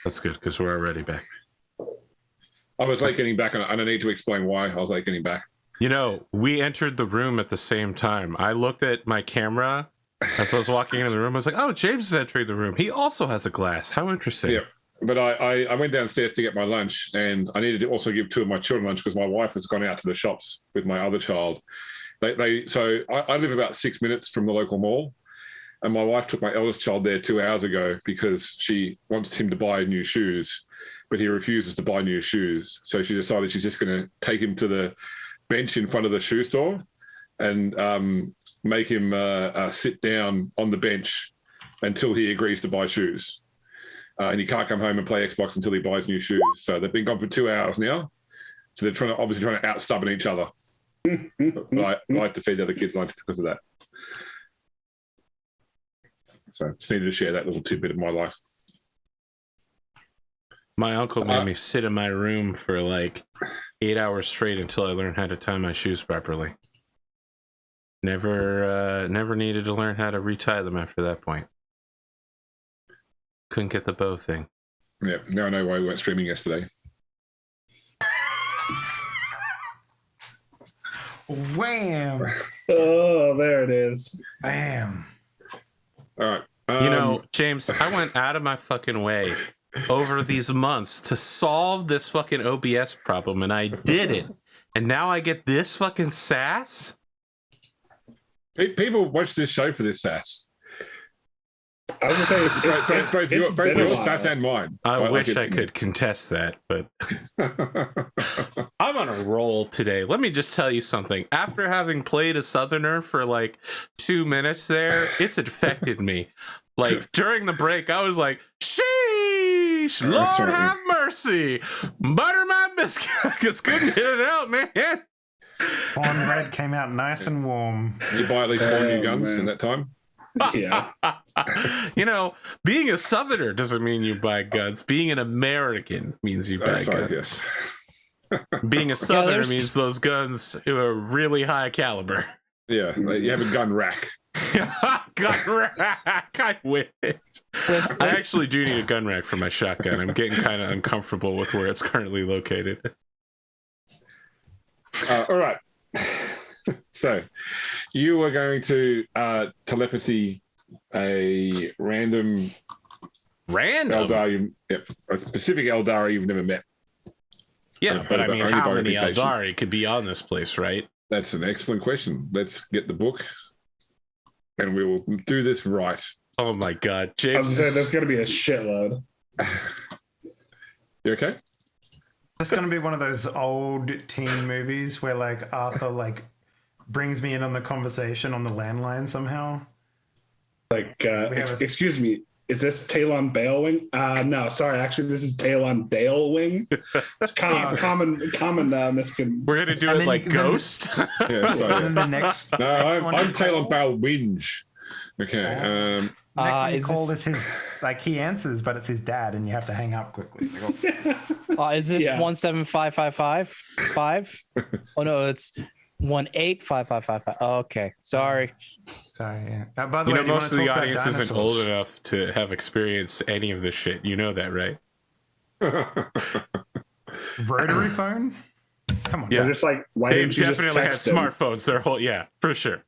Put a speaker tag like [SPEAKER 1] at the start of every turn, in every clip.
[SPEAKER 1] That's good, because we're already back.
[SPEAKER 2] I was late getting back, and I don't need to explain why I was late getting back.
[SPEAKER 1] You know, we entered the room at the same time. I looked at my camera as I was walking into the room. I was like, oh, James is entering the room. He also has a glass. How interesting.
[SPEAKER 2] Yeah. But I went downstairs to get my lunch, and I needed to also give 2 of my children lunch because my wife has gone out to the shops with my other child. So I live about 6 minutes from the local mall, and my wife took my eldest child there 2 hours ago because she wants him to buy new shoes, but he refuses to buy new shoes. So she decided she's just going to take him to the bench in front of the shoe store and make him sit down on the bench until he agrees to buy shoes. And he can't come home and play Xbox until he buys new shoes. So they've been gone for 2 hours now. So they're obviously trying to out-stubborn each other. But I like to feed the other kids lunch because of that. So just needed to share that little tidbit of my life.
[SPEAKER 1] My uncle made me sit in my room for like 8 hours straight until I learned how to tie my shoes properly. Never needed to learn how to retie them after that point. Couldn't get the bow thing.
[SPEAKER 2] Yeah, now I know why we weren't streaming yesterday.
[SPEAKER 3] Wham!
[SPEAKER 4] Oh, there it is.
[SPEAKER 3] Bam.
[SPEAKER 2] All right.
[SPEAKER 1] You know, James, I went out of my fucking way over these months to solve this fucking OBS problem, and I did it. And now I get this fucking sass?
[SPEAKER 2] People watch this show for this sass.
[SPEAKER 4] I was going to say,
[SPEAKER 2] it's both your sass and mine.
[SPEAKER 1] I wish I could contest that, but I'm on a roll today. Let me just tell you something. After having played a Southerner for like 2 minutes there, it's affected me. Like during the break, I was like, sheesh, Lord have mercy. Butter my biscuits. Couldn't get it out, man.
[SPEAKER 3] Thorne Red came out nice and warm.
[SPEAKER 2] You buy at least 4 new guns in that time?
[SPEAKER 4] Yeah.
[SPEAKER 1] You know, being a Southerner doesn't mean you buy guns. Being an American means you buy guns. Being a Southerner means those guns are really high caliber.
[SPEAKER 2] Yeah, you have a gun rack.
[SPEAKER 1] Gun rack. I wish. I actually do need a gun rack for my shotgun. I'm getting kind of uncomfortable with where it's currently located.
[SPEAKER 2] All right. So, you are going to telepathy a random Eldar, a specific Eldar you've never met.
[SPEAKER 1] Yeah, but I mean, how many Eldari could be on this place, right?
[SPEAKER 2] That's an excellent question. Let's get the book, and we will do this right.
[SPEAKER 1] Oh my God, James!
[SPEAKER 4] I was saying there's going to be a shitload.
[SPEAKER 2] You okay?
[SPEAKER 3] It's going to be one of those old teen movies where like Arthur like brings me in on the conversation on the landline somehow.
[SPEAKER 4] Like, excuse me, is this Talon Balewing? No, sorry, actually, this is Talon Dalewing. It's common miscon.
[SPEAKER 1] We're gonna do it like Ghost.
[SPEAKER 2] Yeah, sorry.
[SPEAKER 3] And then the next
[SPEAKER 2] I'm Talon Bale Winge. Okay.
[SPEAKER 3] Next call is his, like he answers, but it's his dad, and you have to hang up quickly.
[SPEAKER 5] Is this 17555? Oh no, it's 185555. Oh, okay, sorry.
[SPEAKER 3] Sorry. Yeah. By the way,
[SPEAKER 1] most of the audience isn't old enough to have experienced any of this shit. You know that, right?
[SPEAKER 3] Rotary phone. Come on.
[SPEAKER 4] Yeah, they're just like why
[SPEAKER 1] They've
[SPEAKER 4] didn't you
[SPEAKER 1] definitely had
[SPEAKER 4] just text
[SPEAKER 1] smartphones. Their whole for sure.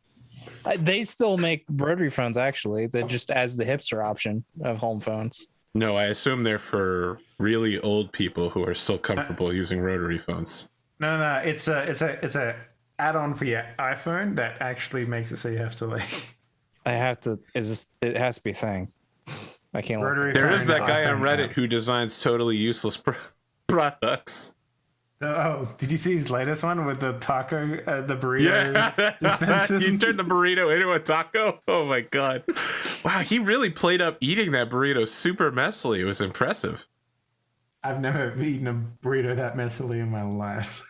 [SPEAKER 5] They still make rotary phones, actually. They're just as the hipster option of home phones.
[SPEAKER 1] No, I assume they're for really old people who are still comfortable using rotary phones.
[SPEAKER 3] No. It's a add-on for your iPhone that actually makes it so you have to like.
[SPEAKER 5] It has to be a thing. I can't.
[SPEAKER 1] There is that guy on Reddit who designs totally useless products.
[SPEAKER 3] Oh, did you see his latest one with the taco, the burrito dispenser?
[SPEAKER 1] You turned the burrito into a taco? Oh my God. Wow, he really played up eating that burrito super messily. It was impressive.
[SPEAKER 3] I've never eaten a burrito that messily in my life.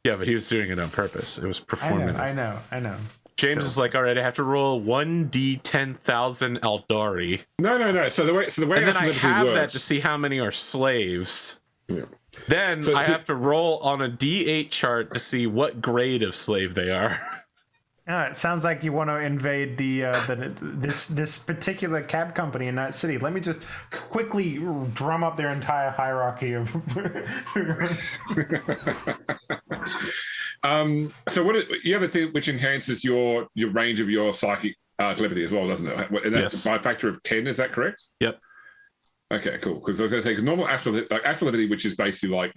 [SPEAKER 1] Yeah, but he was doing it on purpose. It was performative.
[SPEAKER 3] I know.
[SPEAKER 1] James is like, all right, I have to roll 1d10,000 Eldari.
[SPEAKER 2] No. So the way
[SPEAKER 1] and then I have
[SPEAKER 2] works,
[SPEAKER 1] that to see how many are slaves.
[SPEAKER 2] Yeah.
[SPEAKER 1] Then I have to roll on a D8 chart to see what grade of slave they are.
[SPEAKER 3] It sounds like you want to invade this particular cab company in Night City. Let me just quickly drum up their entire hierarchy of.
[SPEAKER 2] So you have a thing which enhances your range of your psychic telepathy as well, doesn't it? And that's
[SPEAKER 1] Yes.
[SPEAKER 2] by a factor of 10. Is that correct?
[SPEAKER 1] Yep.
[SPEAKER 2] Okay, cool. Because I was going to say, because normal astral telepathy, which is basically like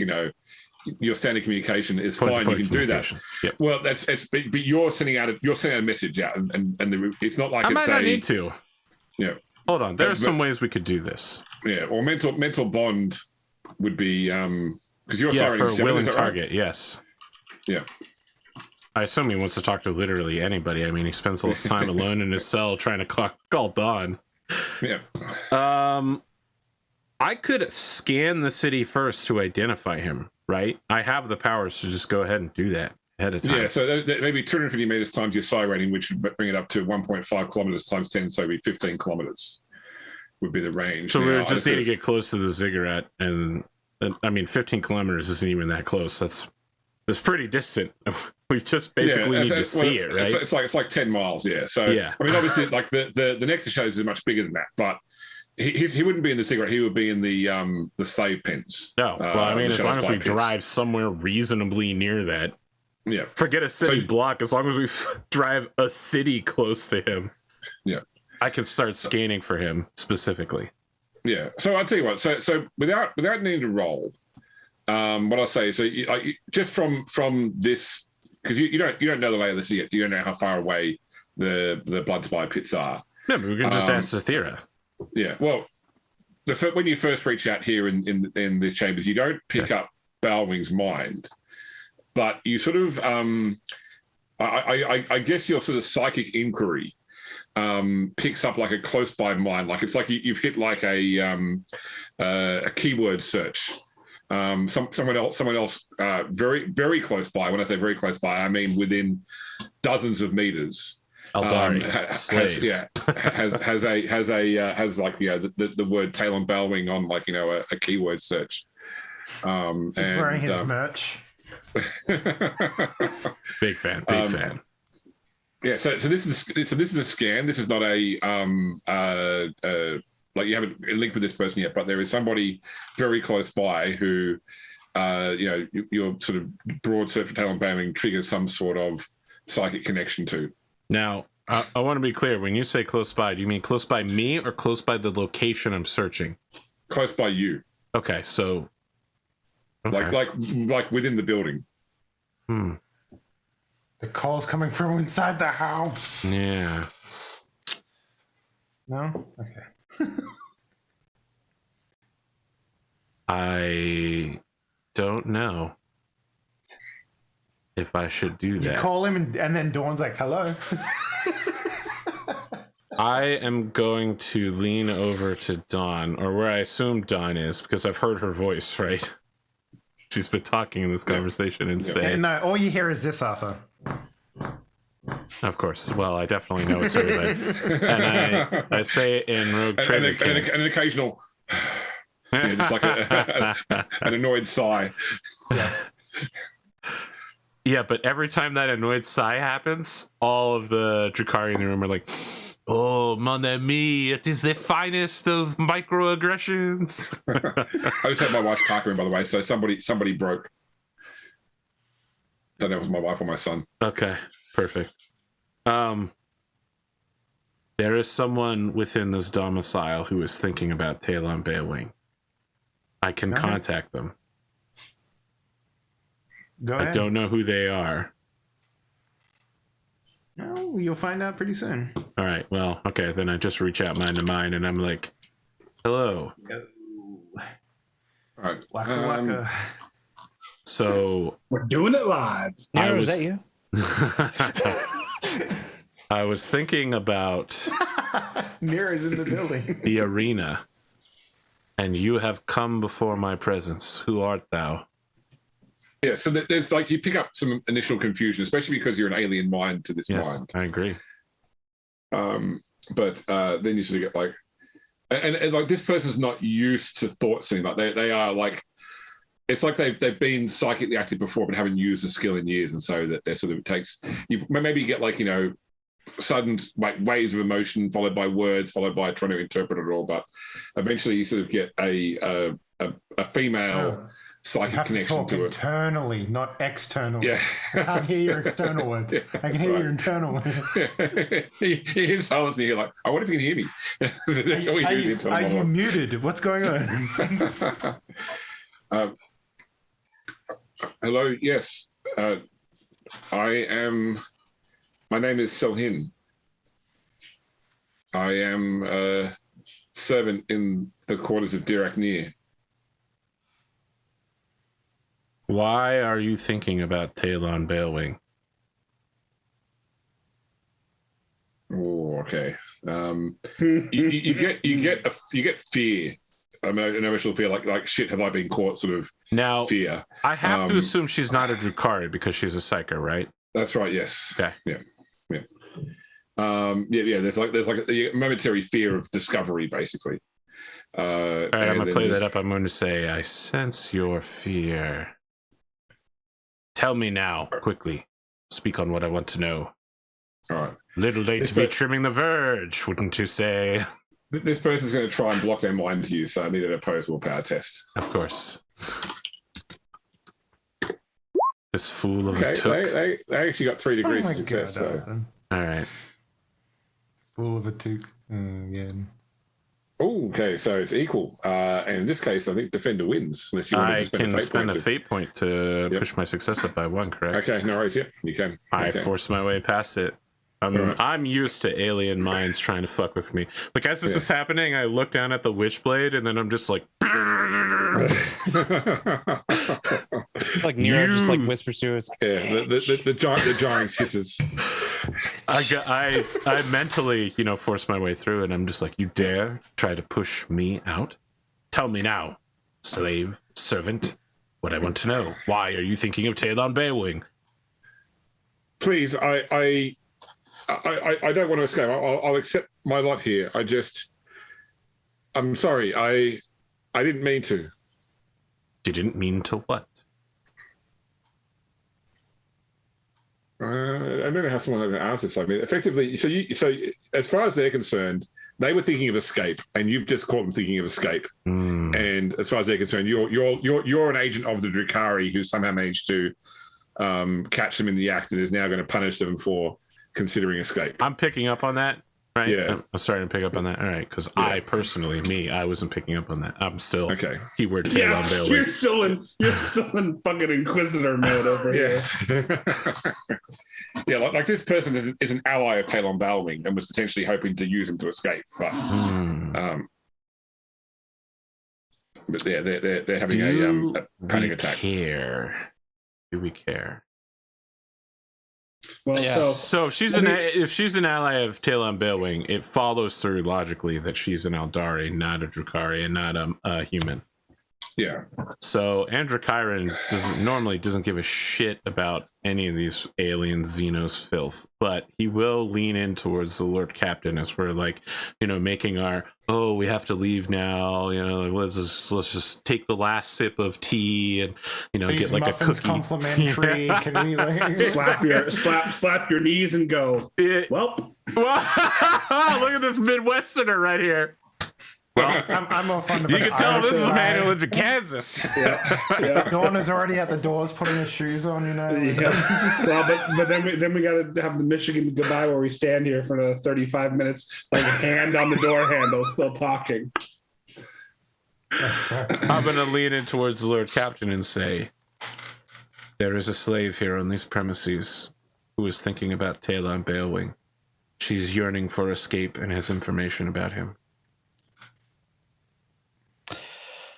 [SPEAKER 2] your standard communication is fine. You can do that.
[SPEAKER 1] Yep.
[SPEAKER 2] Well, but you're sending out a message out, and it's not like
[SPEAKER 1] I might not need to.
[SPEAKER 2] Yeah.
[SPEAKER 1] Hold on. There are some ways we could do this.
[SPEAKER 2] Yeah, or mental bond would be because you're
[SPEAKER 1] for a
[SPEAKER 2] 7,
[SPEAKER 1] willing
[SPEAKER 2] is that
[SPEAKER 1] target.
[SPEAKER 2] right?
[SPEAKER 1] Yes.
[SPEAKER 2] Yeah.
[SPEAKER 1] I assume he wants to talk to literally anybody. I mean, he spends all his time alone in his cell trying to call Dawn.
[SPEAKER 2] Yeah.
[SPEAKER 1] I could scan the city first to identify him, right? I have the powers to just go ahead and do that ahead of time.
[SPEAKER 2] Yeah, so that maybe 250 meters times your psi rating, which would bring it up to 1.5 kilometers times 10, so it'd be 15 kilometers would be the range.
[SPEAKER 1] So we would just need to get close to the ziggurat, and I mean, 15 kilometers isn't even that close. That's pretty distant. We just basically need to see it, right?
[SPEAKER 2] It's like 10 miles, yeah. So
[SPEAKER 1] yeah.
[SPEAKER 2] I mean, obviously, like the Nexus shows is much bigger than that, but he wouldn't be in the ziggurat. He would be in the slave pens.
[SPEAKER 1] No, well, I mean, as long as we drive somewhere reasonably near that.
[SPEAKER 2] Yeah.
[SPEAKER 1] Forget a city block. As long as we drive a city close to him.
[SPEAKER 2] Yeah.
[SPEAKER 1] I can start scanning for him specifically.
[SPEAKER 2] Yeah. So I'll tell you what. So without needing to roll, what I'll say. So just from this, because you don't know the lay of the sea yet. You don't know how far away the blood spy pits are.
[SPEAKER 1] Yeah, but we can just ask Zathira.
[SPEAKER 2] Yeah. Well, when you first reach out here in the chambers, you don't pick up Balwing's mind, but you sort of I guess your sort of psychic inquiry picks up like a close by mind, like it's like you've hit like a keyword search. Someone else very, very close by. When I say very close by, I mean within dozens of meters.
[SPEAKER 1] Eldari,
[SPEAKER 2] has like the word Talon Balwing on like a keyword search.
[SPEAKER 3] He's wearing his merch.
[SPEAKER 1] Big fan.
[SPEAKER 2] Yeah, so this is a scan. This is not a like you haven't linked with this person yet, but there is somebody very close by who your sort of broad search for Talon Balwing triggers some sort of psychic connection to.
[SPEAKER 1] Now, I want to be clear. When you say close by, do you mean close by me or close by the location I'm searching?
[SPEAKER 2] Close by you.
[SPEAKER 1] Okay, so... Okay.
[SPEAKER 2] Like within the building.
[SPEAKER 3] The call's coming from inside the house.
[SPEAKER 1] Yeah.
[SPEAKER 3] No? Okay.
[SPEAKER 1] I don't know if I should do that.
[SPEAKER 3] You call him and then Dawn's like, hello.
[SPEAKER 1] I am going to lean over to Dawn, or where I assume Dawn is, because I've heard her voice, right? She's been talking in this conversation and say...
[SPEAKER 3] No, all you hear is this, Arthur.
[SPEAKER 1] Of course. Well, I definitely know it's her then. And I say it in Rogue Trader King.
[SPEAKER 2] An occasional... just like an annoyed sigh.
[SPEAKER 1] Yeah, but every time that annoyed sigh happens, all of the Drukhari in the room are like, oh, mon ami, it is the finest of microaggressions.
[SPEAKER 2] I just had my wife's park room, by the way, so somebody broke. Don't know if it was my wife or my son.
[SPEAKER 1] Okay, perfect. There is someone within this domicile who is thinking about Talon Balewing. I can contact them.
[SPEAKER 3] Go ahead.
[SPEAKER 1] I don't know who they are.
[SPEAKER 3] No, you'll find out pretty soon.
[SPEAKER 1] All right, well, okay, then I just reach out mind to mind, and I'm like, hello.
[SPEAKER 2] All right.
[SPEAKER 3] Waka waka.
[SPEAKER 1] So...
[SPEAKER 4] We're doing it live.
[SPEAKER 5] Nero, is that you?
[SPEAKER 1] I was thinking about
[SPEAKER 3] Nero's in the building.
[SPEAKER 1] the arena, and you have come before my presence. Who art thou?
[SPEAKER 2] Yeah, so there's like you pick up some initial confusion, especially because you're an alien mind to this mind.
[SPEAKER 1] I agree.
[SPEAKER 2] But then you sort of get like, and like this person's not used to thought seeing, like they are like it's like they've been psychically active before, but haven't used the skill in years, and so that they're sort of maybe you get like sudden like waves of emotion followed by words, followed by trying to interpret it all, but eventually you sort of get a female psychic connection to it.
[SPEAKER 3] Internally, not externally.
[SPEAKER 2] Yeah,
[SPEAKER 3] I can't hear your external words.
[SPEAKER 2] Yeah,
[SPEAKER 3] I can hear your internal words.
[SPEAKER 2] You hear silence, and you're like, "I wonder if you can hear me."
[SPEAKER 3] Are you muted? What's going on?
[SPEAKER 2] Hello. Yes, I am. My name is Selhin. I am a servant in the quarters of Diraknir.
[SPEAKER 1] Why are you thinking about Talon Balewing?
[SPEAKER 2] Oh, okay. You get fear. I mean, an emotional fear, like shit. Have I been caught? Sort of fear.
[SPEAKER 1] I have to assume she's not a Drukhari because she's a psycho, right?
[SPEAKER 2] That's right. Yes.
[SPEAKER 1] Okay.
[SPEAKER 2] Yeah. There's like a momentary fear of discovery, basically.
[SPEAKER 1] All right, I'm gonna play that up. I'm going to say, I sense your fear. Tell me now, quickly. Speak on what I want to know.
[SPEAKER 2] All right.
[SPEAKER 1] Little late to be trimming the verge, wouldn't you say?
[SPEAKER 2] This person's going to try and block their mind to you, so I need an opposed willpower test.
[SPEAKER 1] Of course. This fool of a took.
[SPEAKER 2] They actually got 3 degrees of success. So.
[SPEAKER 1] All right.
[SPEAKER 3] Fool of a took. Again.
[SPEAKER 2] Oh, okay, so it's equal. And in this case, I think Defender wins. Unless you want to spend
[SPEAKER 1] a fate point to push my success up by 1, correct?
[SPEAKER 2] Okay, no worries. Yep, you can.
[SPEAKER 1] I force my way past it. I'm used to alien minds trying to fuck with me. Like, as this is happening, I look down at the Witchblade, and then I'm just like...
[SPEAKER 5] like Nero just like whispers to us.
[SPEAKER 2] Yeah, the giant hisses.
[SPEAKER 1] I mentally, force my way through, and I'm just like, you dare try to push me out? Tell me now, slave, servant, what I want to know. Why are you thinking of Talon Balewing?
[SPEAKER 2] Please, I don't want to escape. I'll accept my lot here. I'm sorry. I didn't mean to.
[SPEAKER 1] Didn't mean to what?
[SPEAKER 2] I don't know how someone can answer this like me. Effectively, so as far as they're concerned, they were thinking of escape, and you've just caught them thinking of escape. And as far as they're concerned, you're an agent of the Drukhari who somehow managed to catch them in the act and is now going to punish them for considering escape.
[SPEAKER 1] I'm picking up on that, right?
[SPEAKER 2] Yeah.
[SPEAKER 1] I'm starting to pick up on that. All right, because I personally, I wasn't picking up on that. I'm still keyword Talon Balewing.
[SPEAKER 4] You're still in fucking Inquisitor mode over here.
[SPEAKER 2] Yeah, like this person is an ally of Talon Balewing and was potentially hoping to use him to escape, but yeah, they're having a panic attack.
[SPEAKER 1] Do we care?
[SPEAKER 4] Well,
[SPEAKER 1] so if she's an ally of Talon Balewing, it follows through logically that she's an Eldari, not a Drukhari, and not a human.
[SPEAKER 2] Yeah.
[SPEAKER 1] So Androchiron doesn't give a shit about any of these alien Xenos filth, but he will lean in towards the Lord Captain as we're like, making our we have to leave now. Let's just take the last sip of tea and get like a cookie.
[SPEAKER 3] Complimentary. Can we like
[SPEAKER 4] slap your knees and go? Well,
[SPEAKER 1] look at this Midwesterner right here. Well,
[SPEAKER 3] I'm more fun.
[SPEAKER 1] You can tell this is a man who lives in Kansas.
[SPEAKER 3] Dawn is already at the doors putting his shoes on,
[SPEAKER 4] Yeah. Well, but then we got to have the Michigan goodbye where we stand here for another 35 minutes, like hand on the door handle, still talking.
[SPEAKER 1] I'm gonna lean in towards the Lord Captain and say, there is a slave here on these premises who is thinking about Talon Balewing. She's yearning for escape and has information about him.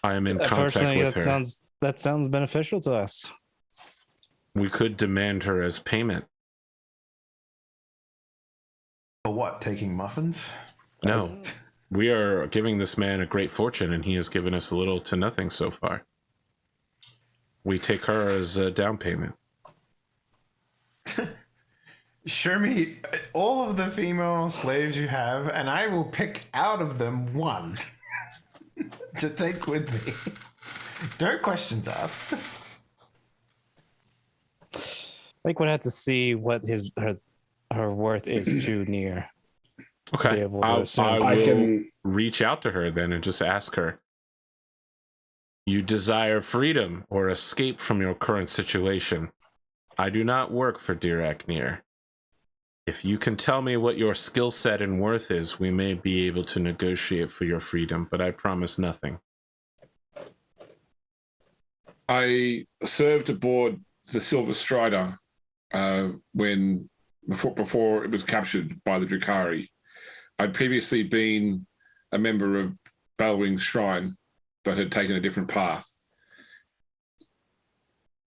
[SPEAKER 1] I am in contact with her.
[SPEAKER 5] That sounds beneficial to us.
[SPEAKER 1] We could demand her as payment.
[SPEAKER 3] For what? Taking muffins?
[SPEAKER 1] No. We are giving this man a great fortune, and he has given us little to nothing so far. We take her as a down payment.
[SPEAKER 3] Show me all of the female slaves you have, and I will pick out of them one to take with me. Don't question us.
[SPEAKER 5] I think we'd have to see what her worth is too near. To be
[SPEAKER 1] Okay,
[SPEAKER 5] able to
[SPEAKER 1] I
[SPEAKER 5] assume.
[SPEAKER 1] will reach out to her then and just ask her. You desire freedom or escape from your current situation. I do not work for Diraknir. If you can tell me what your skill set and worth is, we may be able to negotiate for your freedom, but I promise nothing.
[SPEAKER 2] I served aboard the Silver Strider before it was captured by the Drukhari. I'd previously been a member of Balwing's Shrine, but had taken a different path.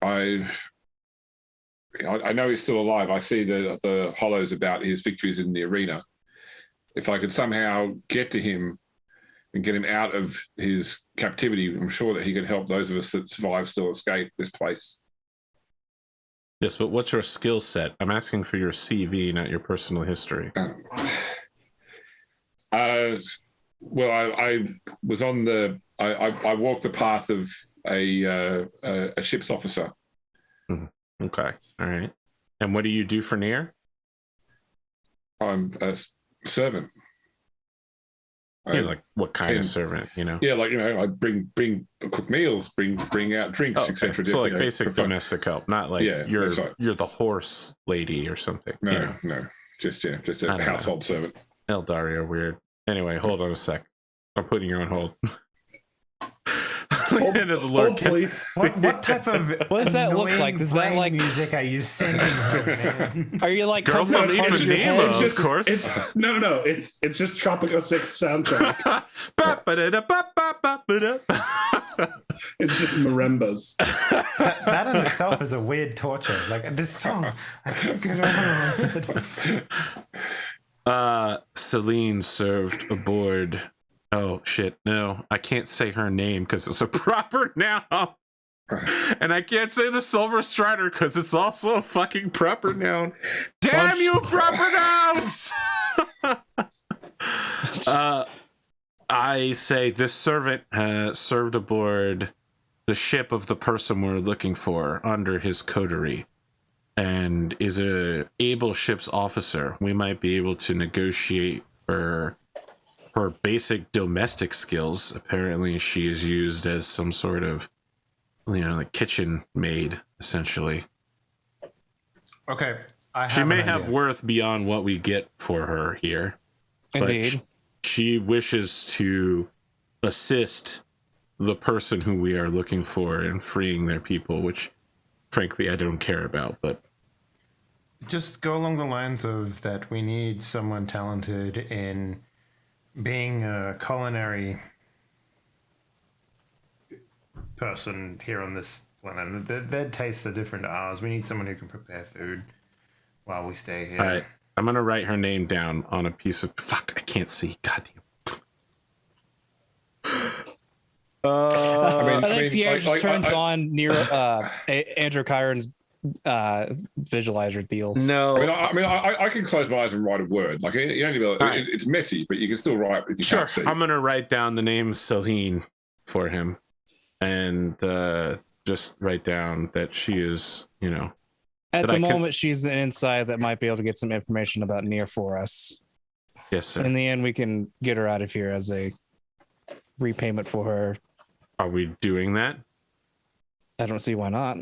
[SPEAKER 2] I know he's still alive. I see the hollows about his victories in the arena. If I could somehow get to him and get him out of his captivity, I'm sure that he could help those of us that survive still escape this place.
[SPEAKER 1] Yes, but what's your skill set? I'm asking for your CV, not your personal history.
[SPEAKER 2] Well, I was on the. I walked the path of a ship's officer.
[SPEAKER 1] Okay, all right. And what do you do for Nier?
[SPEAKER 2] I'm a servant.
[SPEAKER 1] Like what kind of servant? You know?
[SPEAKER 2] Yeah, I bring cook meals, bring out drinks, etc.
[SPEAKER 1] So like basic domestic help, not like you're the horse lady or something.
[SPEAKER 2] No, just a household servant.
[SPEAKER 1] Eldaria, weird. Anyway, hold on a sec. I'm putting you on hold.
[SPEAKER 4] Hold, please.
[SPEAKER 3] What type of
[SPEAKER 5] what does that look like? Does that like
[SPEAKER 3] music are you singing? Man?
[SPEAKER 5] Are you like
[SPEAKER 1] Girl from Ipanema, of course?
[SPEAKER 4] No. It's just Tropico 6 soundtrack. It's just marimbas.
[SPEAKER 3] That in itself is a weird torture. Like this song, I can't get on.
[SPEAKER 1] Celine served aboard. Oh shit! No, I can't say her name because it's a proper noun, and I can't say the Silver Strider because it's also a fucking proper noun. Damn you, proper nouns! I say this servant served aboard the ship of the person we're looking for under his coterie, and is a able ship's officer. We might be able to negotiate for her basic domestic skills. Apparently she is used as some sort of, like kitchen maid, essentially.
[SPEAKER 3] Okay.
[SPEAKER 1] She may have worth beyond what we get for her here.
[SPEAKER 5] Indeed.
[SPEAKER 1] But she wishes to assist the person who we are looking for in freeing their people, which frankly I don't care about, but
[SPEAKER 3] just go along the lines of that we need someone talented in being a culinary person here on this planet. Their tastes are different to ours. We need someone who can prepare food while we stay here.
[SPEAKER 1] All right, I'm gonna write her name down on a piece of I can't see. Goddamn.
[SPEAKER 5] I think Pierre just turns on near Androchiron's visualizer deals.
[SPEAKER 1] No,
[SPEAKER 2] I can close my eyes and write a word. Like it's messy, but you can still write if you can't see.
[SPEAKER 1] I'm gonna write down the name Celine for him, and just write down that she is,
[SPEAKER 5] At the moment, she's the inside that might be able to get some information about Nier for us.
[SPEAKER 1] Yes, sir.
[SPEAKER 5] In the end, we can get her out of here as a repayment for her.
[SPEAKER 1] Are we doing that?
[SPEAKER 5] I don't see why not.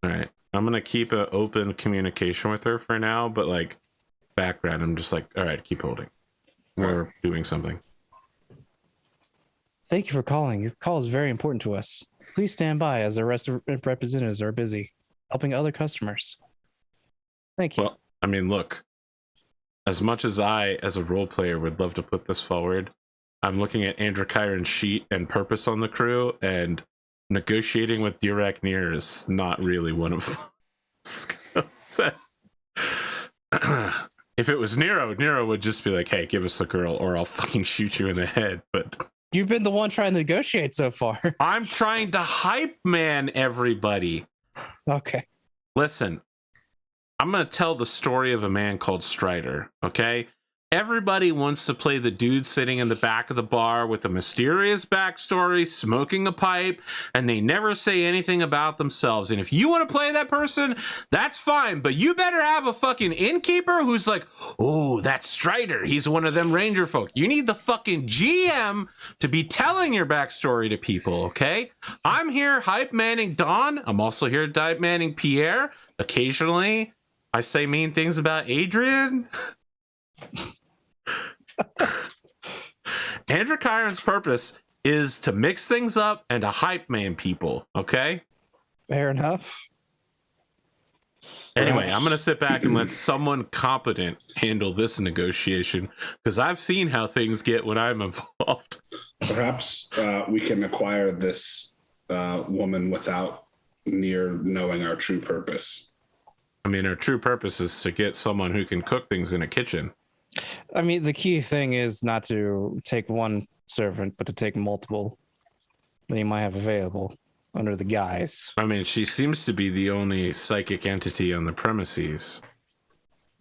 [SPEAKER 1] All right. I'm going to keep an open communication with her for now, but like background, I'm just like, all right, keep holding. We're doing something.
[SPEAKER 5] Thank you for calling. Your call is very important to us. Please stand by as the rest of representatives are busy helping other customers. Thank you.
[SPEAKER 1] Well, I mean, look, as much as I, as a role player, would love to put this forward, I'm looking at Androchiron's sheet and purpose on the crew, and negotiating with Diraknir is not really one of the skills. If it was Nero would just be like, hey, give us the girl or I'll fucking shoot you in the head. But
[SPEAKER 5] you've been the one trying to negotiate so far.
[SPEAKER 1] I'm trying to hype man everybody.
[SPEAKER 5] Okay.
[SPEAKER 1] Listen, I'm going to tell the story of a man called Strider, okay? everybody wants to play the dude sitting in the back of the bar with a mysterious backstory, smoking a pipe, and they never say anything about themselves. And if you want to play that person, that's fine, but you better have a fucking innkeeper who's like, oh, that's Strider. He's one of them ranger folk. You need the fucking GM to be telling your backstory to people, okay? I'm here hype manning Don. I'm also here hype manning Pierre. Occasionally, I say mean things about Adrian. Androchiron's purpose is to mix things up and to hype man people, okay?
[SPEAKER 5] Fair enough.
[SPEAKER 1] Anyway, I'm going to sit back and let someone competent handle this negotiation, because I've seen how things get when I'm involved.
[SPEAKER 4] Perhaps we can acquire this woman without near knowing our true purpose.
[SPEAKER 1] I mean, our true purpose is to get someone who can cook things in a kitchen.
[SPEAKER 5] I mean, the key thing is not to take one servant, but to take multiple that you might have available under the guise.
[SPEAKER 1] I mean, she seems to be the only psychic entity on the premises.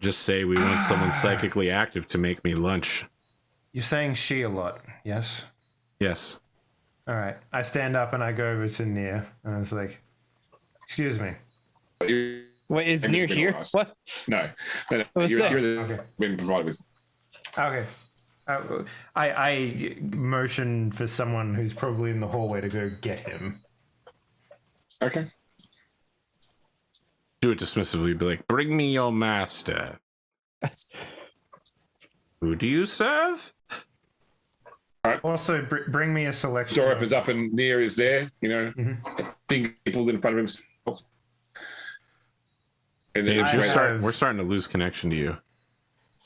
[SPEAKER 1] Just say we want someone psychically active to make me lunch.
[SPEAKER 3] You're saying she a lot, yes?
[SPEAKER 1] Yes.
[SPEAKER 3] All right. I stand up and I go over to Nia, and I was like, excuse me.
[SPEAKER 5] Wait, is Near here? What?
[SPEAKER 2] No.
[SPEAKER 5] What's
[SPEAKER 2] You're
[SPEAKER 5] that?
[SPEAKER 2] the been provided with.
[SPEAKER 3] Okay. I motion for someone who's probably in the hallway to go get him.
[SPEAKER 2] Okay.
[SPEAKER 1] Do it dismissively, be like, bring me your master.
[SPEAKER 5] That's
[SPEAKER 1] Who do you serve?
[SPEAKER 3] Also, bring me a selection.
[SPEAKER 2] Door opens up and Nia is there, you know, seeing people in front of himself. And then
[SPEAKER 1] We're starting to lose connection to you.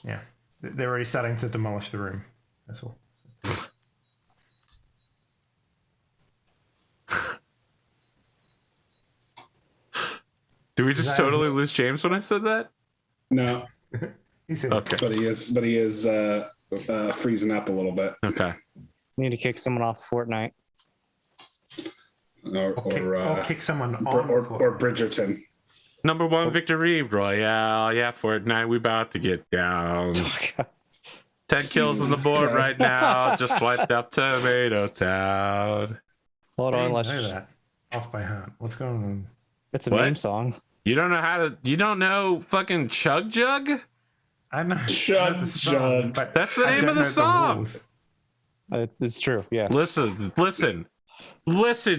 [SPEAKER 3] Yeah. They're already starting to demolish the room. That's all.
[SPEAKER 1] Did we just totally lose James when I said that?
[SPEAKER 4] No,
[SPEAKER 3] He said,
[SPEAKER 1] Okay.
[SPEAKER 4] but he is freezing up a little bit.
[SPEAKER 1] Okay.
[SPEAKER 5] need to kick someone off Fortnite.
[SPEAKER 3] or kick someone on.
[SPEAKER 4] Or Bridgerton.
[SPEAKER 1] Number one victory royale. Yeah, Fortnite. We about to get down. 10 kills on the board right now. Just wiped out Tomato Town.
[SPEAKER 5] Hold
[SPEAKER 3] I
[SPEAKER 5] on,
[SPEAKER 3] didn't
[SPEAKER 5] let's.
[SPEAKER 3] know that off by heart. What's going on?
[SPEAKER 5] It's a
[SPEAKER 1] What?
[SPEAKER 5] meme song.
[SPEAKER 1] You don't know how to. You don't know fucking Chug Jug?
[SPEAKER 3] I know.
[SPEAKER 4] Chug
[SPEAKER 3] I know the song,
[SPEAKER 4] Jug.
[SPEAKER 3] but
[SPEAKER 1] That's the
[SPEAKER 3] I
[SPEAKER 1] name
[SPEAKER 3] don't
[SPEAKER 1] of the
[SPEAKER 3] know
[SPEAKER 1] song.
[SPEAKER 3] rules.
[SPEAKER 5] It's true. Yes.
[SPEAKER 1] Listen,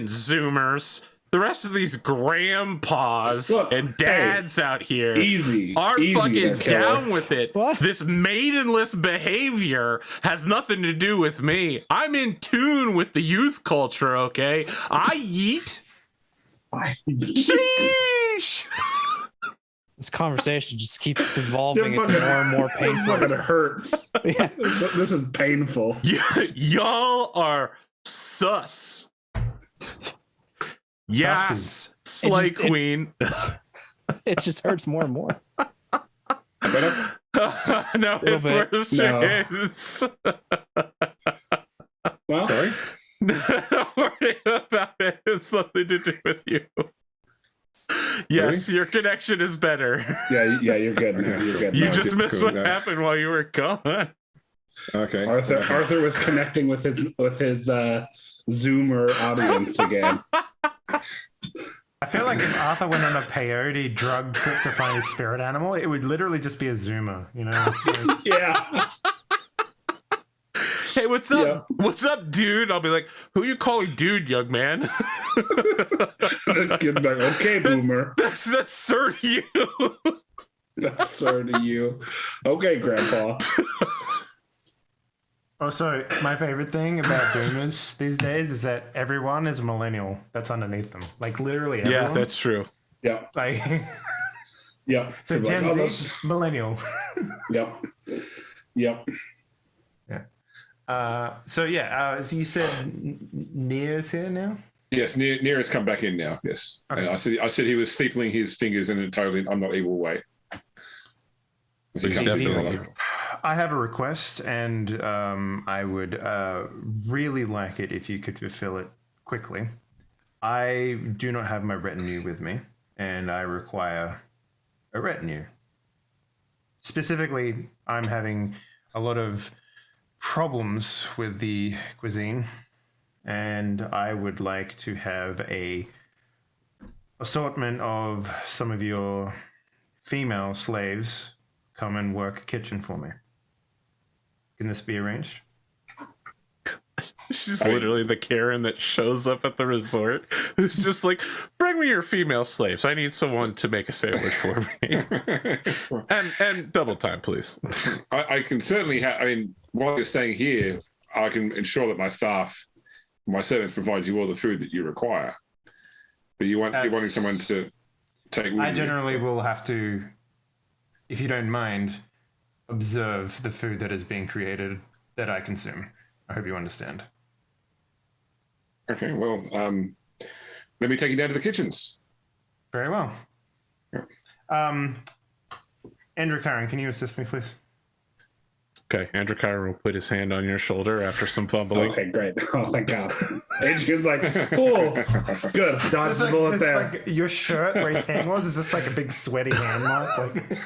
[SPEAKER 1] Zoomers. The rest of these grandpas
[SPEAKER 4] Look,
[SPEAKER 1] and dads out here
[SPEAKER 4] Easy.
[SPEAKER 1] aren't
[SPEAKER 4] Easy
[SPEAKER 1] fucking
[SPEAKER 4] there, killer.
[SPEAKER 1] down with it.
[SPEAKER 5] What?
[SPEAKER 1] This maidenless behavior has nothing to do with me. I'm in tune with the youth culture, okay? I yeet. Sheesh.
[SPEAKER 5] This conversation just keeps evolving into
[SPEAKER 4] Fucking-
[SPEAKER 5] more and more
[SPEAKER 4] It
[SPEAKER 5] painful.
[SPEAKER 4] fucking hurts.
[SPEAKER 5] Yeah.
[SPEAKER 4] This is painful.
[SPEAKER 1] Y'all are sus. Yes, Slay Queen.
[SPEAKER 5] It just hurts more and more.
[SPEAKER 1] No, it's
[SPEAKER 5] bit.
[SPEAKER 1] worse.
[SPEAKER 4] No.
[SPEAKER 1] James.
[SPEAKER 4] Well,
[SPEAKER 2] Sorry?
[SPEAKER 1] Don't worry about it. It's nothing to do with you. Yes, your connection is better.
[SPEAKER 4] yeah, you're good now. You're good.
[SPEAKER 1] You
[SPEAKER 4] now.
[SPEAKER 1] just missed
[SPEAKER 2] cool,
[SPEAKER 1] what
[SPEAKER 2] no.
[SPEAKER 1] happened while you were gone.
[SPEAKER 2] Okay.
[SPEAKER 4] Arthur was connecting with his Zoomer audience again.
[SPEAKER 3] I feel like if Arthur went on a peyote drug trip to find his spirit animal, it would literally just be a zoomer, you know? Like,
[SPEAKER 4] Yeah.
[SPEAKER 1] Hey, what's up?
[SPEAKER 4] Yeah.
[SPEAKER 1] What's up, dude? I'll be like, who you calling dude, young man?
[SPEAKER 4] Get back. Okay, boomer.
[SPEAKER 1] That's sir to you.
[SPEAKER 4] That's sort of you. Okay, grandpa.
[SPEAKER 3] Also, my favorite thing about boomers these days is that everyone is a millennial that's underneath them. Like, literally everyone.
[SPEAKER 1] Yeah, that's true.
[SPEAKER 4] Yeah.
[SPEAKER 3] Like,
[SPEAKER 4] Yeah.
[SPEAKER 3] so
[SPEAKER 4] They're
[SPEAKER 3] Gen
[SPEAKER 4] like,
[SPEAKER 3] Z,
[SPEAKER 4] oh, those-
[SPEAKER 3] millennial.
[SPEAKER 4] Yep. Yep.
[SPEAKER 3] So you said Nia's here now?
[SPEAKER 2] Yes, Nia has come back in now. Yes.
[SPEAKER 3] Okay.
[SPEAKER 2] And I said he was steepling his fingers in a totally I'm not evil way. As he
[SPEAKER 1] He's
[SPEAKER 2] comes in
[SPEAKER 1] definitely
[SPEAKER 2] along.
[SPEAKER 3] I have a request, and I would really like it if you could fulfill it quickly. I do not have my retinue with me, and I require a retinue. Specifically, I'm having a lot of problems with the cuisine, and I would like to have a assortment of some of your female slaves come and work kitchen for me. Can this be arranged?
[SPEAKER 1] She's literally the Karen that shows up at the resort who's just like, bring me your female slaves. I need someone to make a sandwich for me. and double time, please.
[SPEAKER 2] I can certainly have, I mean, while you're staying here, I can ensure that my staff, my servants provide you all the food that you require. But you're wanting someone to take with
[SPEAKER 3] I
[SPEAKER 2] you.
[SPEAKER 3] generally will have to, if you don't mind, observe the food that is being created that I consume. I hope you understand.
[SPEAKER 2] Okay, well, let me take you down to the kitchens.
[SPEAKER 3] Very well.
[SPEAKER 2] Yeah.
[SPEAKER 3] Androchiron, can you assist me, please?
[SPEAKER 1] Okay, Androchiron will put his hand on your shoulder after some fumbling.
[SPEAKER 4] Okay, great. Oh, thank God. Adrian's like, oh, good. Dodge the bullet there.
[SPEAKER 3] Like your shirt where his hand was is just like a big sweaty hand mark. Like...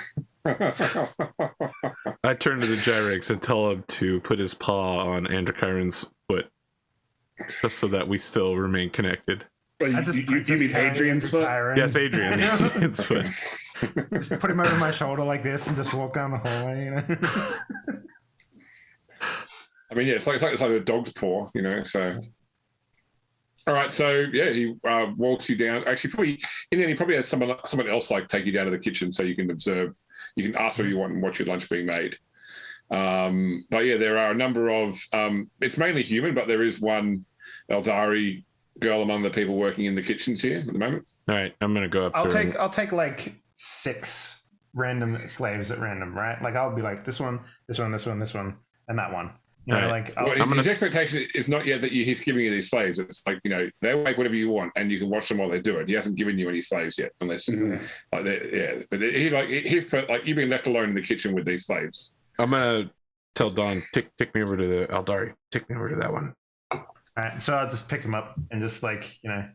[SPEAKER 1] I turn to the Gyrex and tell him to put his paw on Androchiron's foot, just so that we still remain connected.
[SPEAKER 4] But you mean Adrian's foot?
[SPEAKER 1] Yes, Adrian's foot.
[SPEAKER 3] Just put him over my shoulder like this and just walk down the hallway. You know?
[SPEAKER 2] I mean, yeah, it's like a dog's paw, you know. So, all right. So yeah, he walks you down. Actually, probably in the end, he probably has someone else like take you down to the kitchen so you can observe. You can ask what you want and watch your lunch being made. But yeah, there are a number of. It's mainly human, but there is one Eldari girl among the people working in the kitchens here at the moment.
[SPEAKER 1] All right, I'm gonna go up.
[SPEAKER 3] I'll take like 6 random slaves at random, right? Like I'll be like this one, and that one. You know,
[SPEAKER 1] right.
[SPEAKER 3] like
[SPEAKER 2] his expectation is not yet that he's giving you these slaves. It's like, you know, they'll make whatever you want, and you can watch them while they do it. He hasn't given you any slaves yet, unless like yeah. But he's like you've been left alone in the kitchen with these slaves.
[SPEAKER 1] I'm gonna tell Don, take me over to the Eldari. Take me over to that one.
[SPEAKER 3] All right, so I'll just pick him up and just like, you know.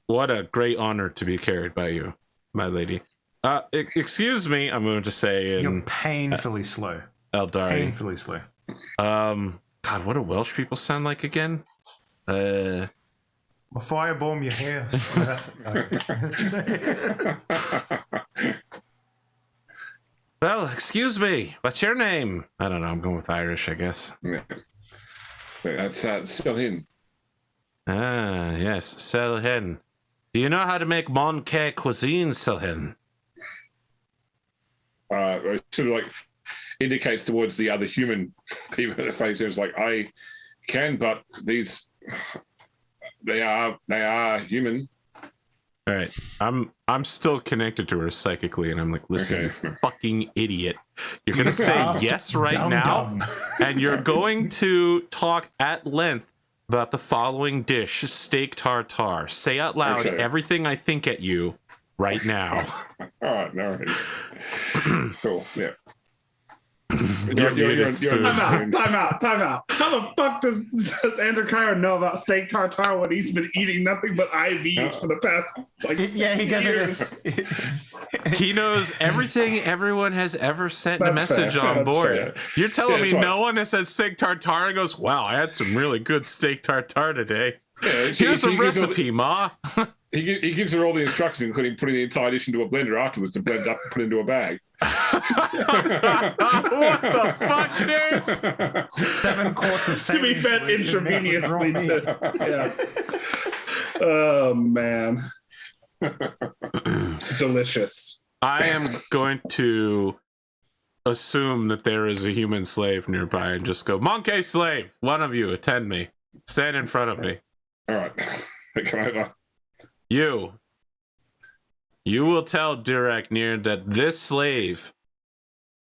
[SPEAKER 1] What a great honor to be carried by you, my lady. Excuse me, I'm going to say in
[SPEAKER 3] You're painfully slow.
[SPEAKER 1] Eldari.
[SPEAKER 3] Painfully slow.
[SPEAKER 1] God, what do Welsh people sound like again?
[SPEAKER 3] Well, firebomb your hair.
[SPEAKER 1] Well, excuse me. What's your name? I don't know. I'm going with Irish, I guess.
[SPEAKER 2] Yeah. That's still in.
[SPEAKER 1] Ah, yes, Selhen. Do you know how to make Monkey cuisine, Selhen?
[SPEAKER 2] Sort of like indicates towards the other human people that slaves. It's like I can, but these they are human.
[SPEAKER 1] All right, I'm still connected to her psychically, and I'm like, listen,
[SPEAKER 2] Okay.
[SPEAKER 1] you fucking idiot. You're gonna say yes right now, and you're going to talk at length about the following dish: steak tartare. Say out loud everything I think at you right now.
[SPEAKER 2] All right, no worries. Cool. Yeah.
[SPEAKER 4] Time out. How the fuck does Androchiron know about steak tartare when he's been eating nothing but IVs for the past
[SPEAKER 3] he goes
[SPEAKER 4] years?
[SPEAKER 3] like this.
[SPEAKER 1] He knows everything everyone has ever sent a
[SPEAKER 4] That's
[SPEAKER 1] message
[SPEAKER 4] fair.
[SPEAKER 1] on
[SPEAKER 4] That's
[SPEAKER 1] board.
[SPEAKER 4] fair.
[SPEAKER 1] You're telling me
[SPEAKER 2] that's
[SPEAKER 1] no one that says steak tartare and goes, wow, I had some really good steak tartare today.
[SPEAKER 2] Yeah,
[SPEAKER 1] Here's a recipe, Ma.
[SPEAKER 2] He gives her all the instructions, including putting the entire dish into a blender afterwards to blend up and put into a bag.
[SPEAKER 1] What the fuck, dude?
[SPEAKER 3] 7 quarts of
[SPEAKER 4] To be fed intravenously. Yeah. Oh man. Delicious.
[SPEAKER 1] I am going to assume that there is a human slave nearby and just go, Monkey slave, one of you, attend me. Stand in front of me.
[SPEAKER 2] All right. Come over.
[SPEAKER 1] You will tell Direcnir that this slave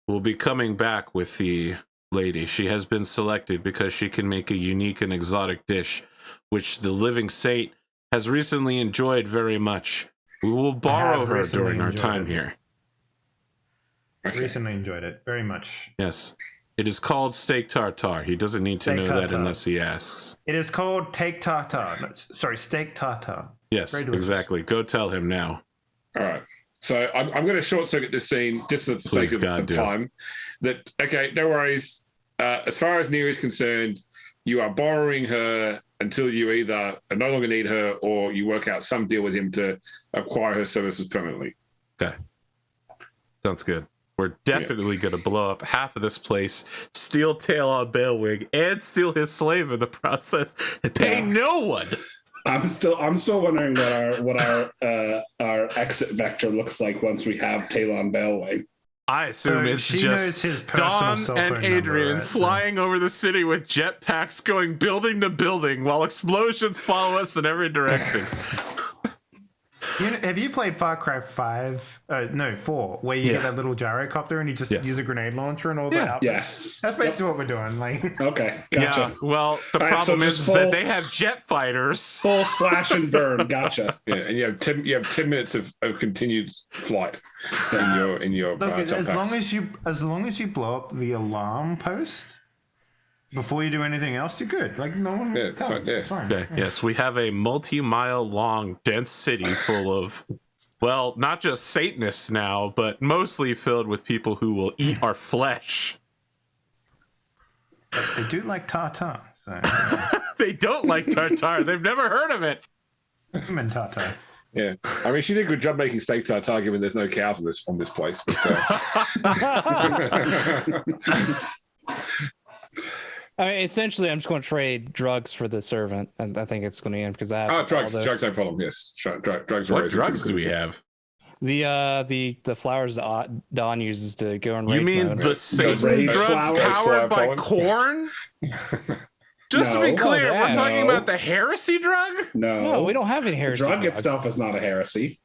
[SPEAKER 1] will be coming back with the lady. She has been selected because she can make a unique and exotic dish, which the living saint has recently enjoyed very much. We will borrow her during our time here.
[SPEAKER 3] Recently enjoyed it very much.
[SPEAKER 1] Yes. It is called steak tartare. He doesn't need to know that unless he asks.
[SPEAKER 3] It is called steak tartare. Sorry, steak tartare.
[SPEAKER 1] Yes, exactly. Go tell him now.
[SPEAKER 2] All right. So I'm going to short circuit this scene just for the sake of time. That okay, no worries. As far as Nero is concerned, you are borrowing her until you either no longer need her or you work out some deal with him to acquire her services permanently.
[SPEAKER 1] Okay, sounds good. We're definitely going to blow up half of this place, steal Tail on Balewing, and steal his slave in the process, and pay no one.
[SPEAKER 4] I'm still wondering what our exit vector looks like once we have Talon Balewing.
[SPEAKER 1] I assume it's just Don and Adrian flying over the city with jetpacks going building to building while explosions follow us in every direction.
[SPEAKER 3] Have you played Far Cry 4, where you get that little gyrocopter and you just use a grenade launcher and all that?
[SPEAKER 4] Yes.
[SPEAKER 3] That's basically what we're doing. Like,
[SPEAKER 4] okay, gotcha.
[SPEAKER 1] Yeah, well, the problem is that they have jet fighters.
[SPEAKER 4] Full slash and burn, gotcha.
[SPEAKER 2] Yeah, and you have 10 minutes of continued flight in your
[SPEAKER 3] look, as long as you blow up the alarm post before you do anything else, you're good. Like, no one comes. It's fine.
[SPEAKER 1] Okay. Yeah. Yes, we have a multi-mile long dense city full of, well, not just Satanists now, but mostly filled with people who will eat our flesh.
[SPEAKER 3] But they do like tartar. So.
[SPEAKER 1] They don't like tartar. They've never heard of it.
[SPEAKER 3] Human tartar.
[SPEAKER 2] Yeah, I mean, she did a good job making steak tartare, given there's no cows on this place. But,
[SPEAKER 5] I mean, essentially, I'm just going to trade drugs for the servant, and I think it's going to end because I have
[SPEAKER 2] drugs, no problem. Yes, drugs.
[SPEAKER 1] What drugs do we have?
[SPEAKER 5] The flowers that Don uses to go in.
[SPEAKER 1] You mean the Satan drugs powered by corn? Just to be clear, we're talking about the heresy drug?
[SPEAKER 5] No, we don't have any heresy.
[SPEAKER 4] The drug itself is not a heresy.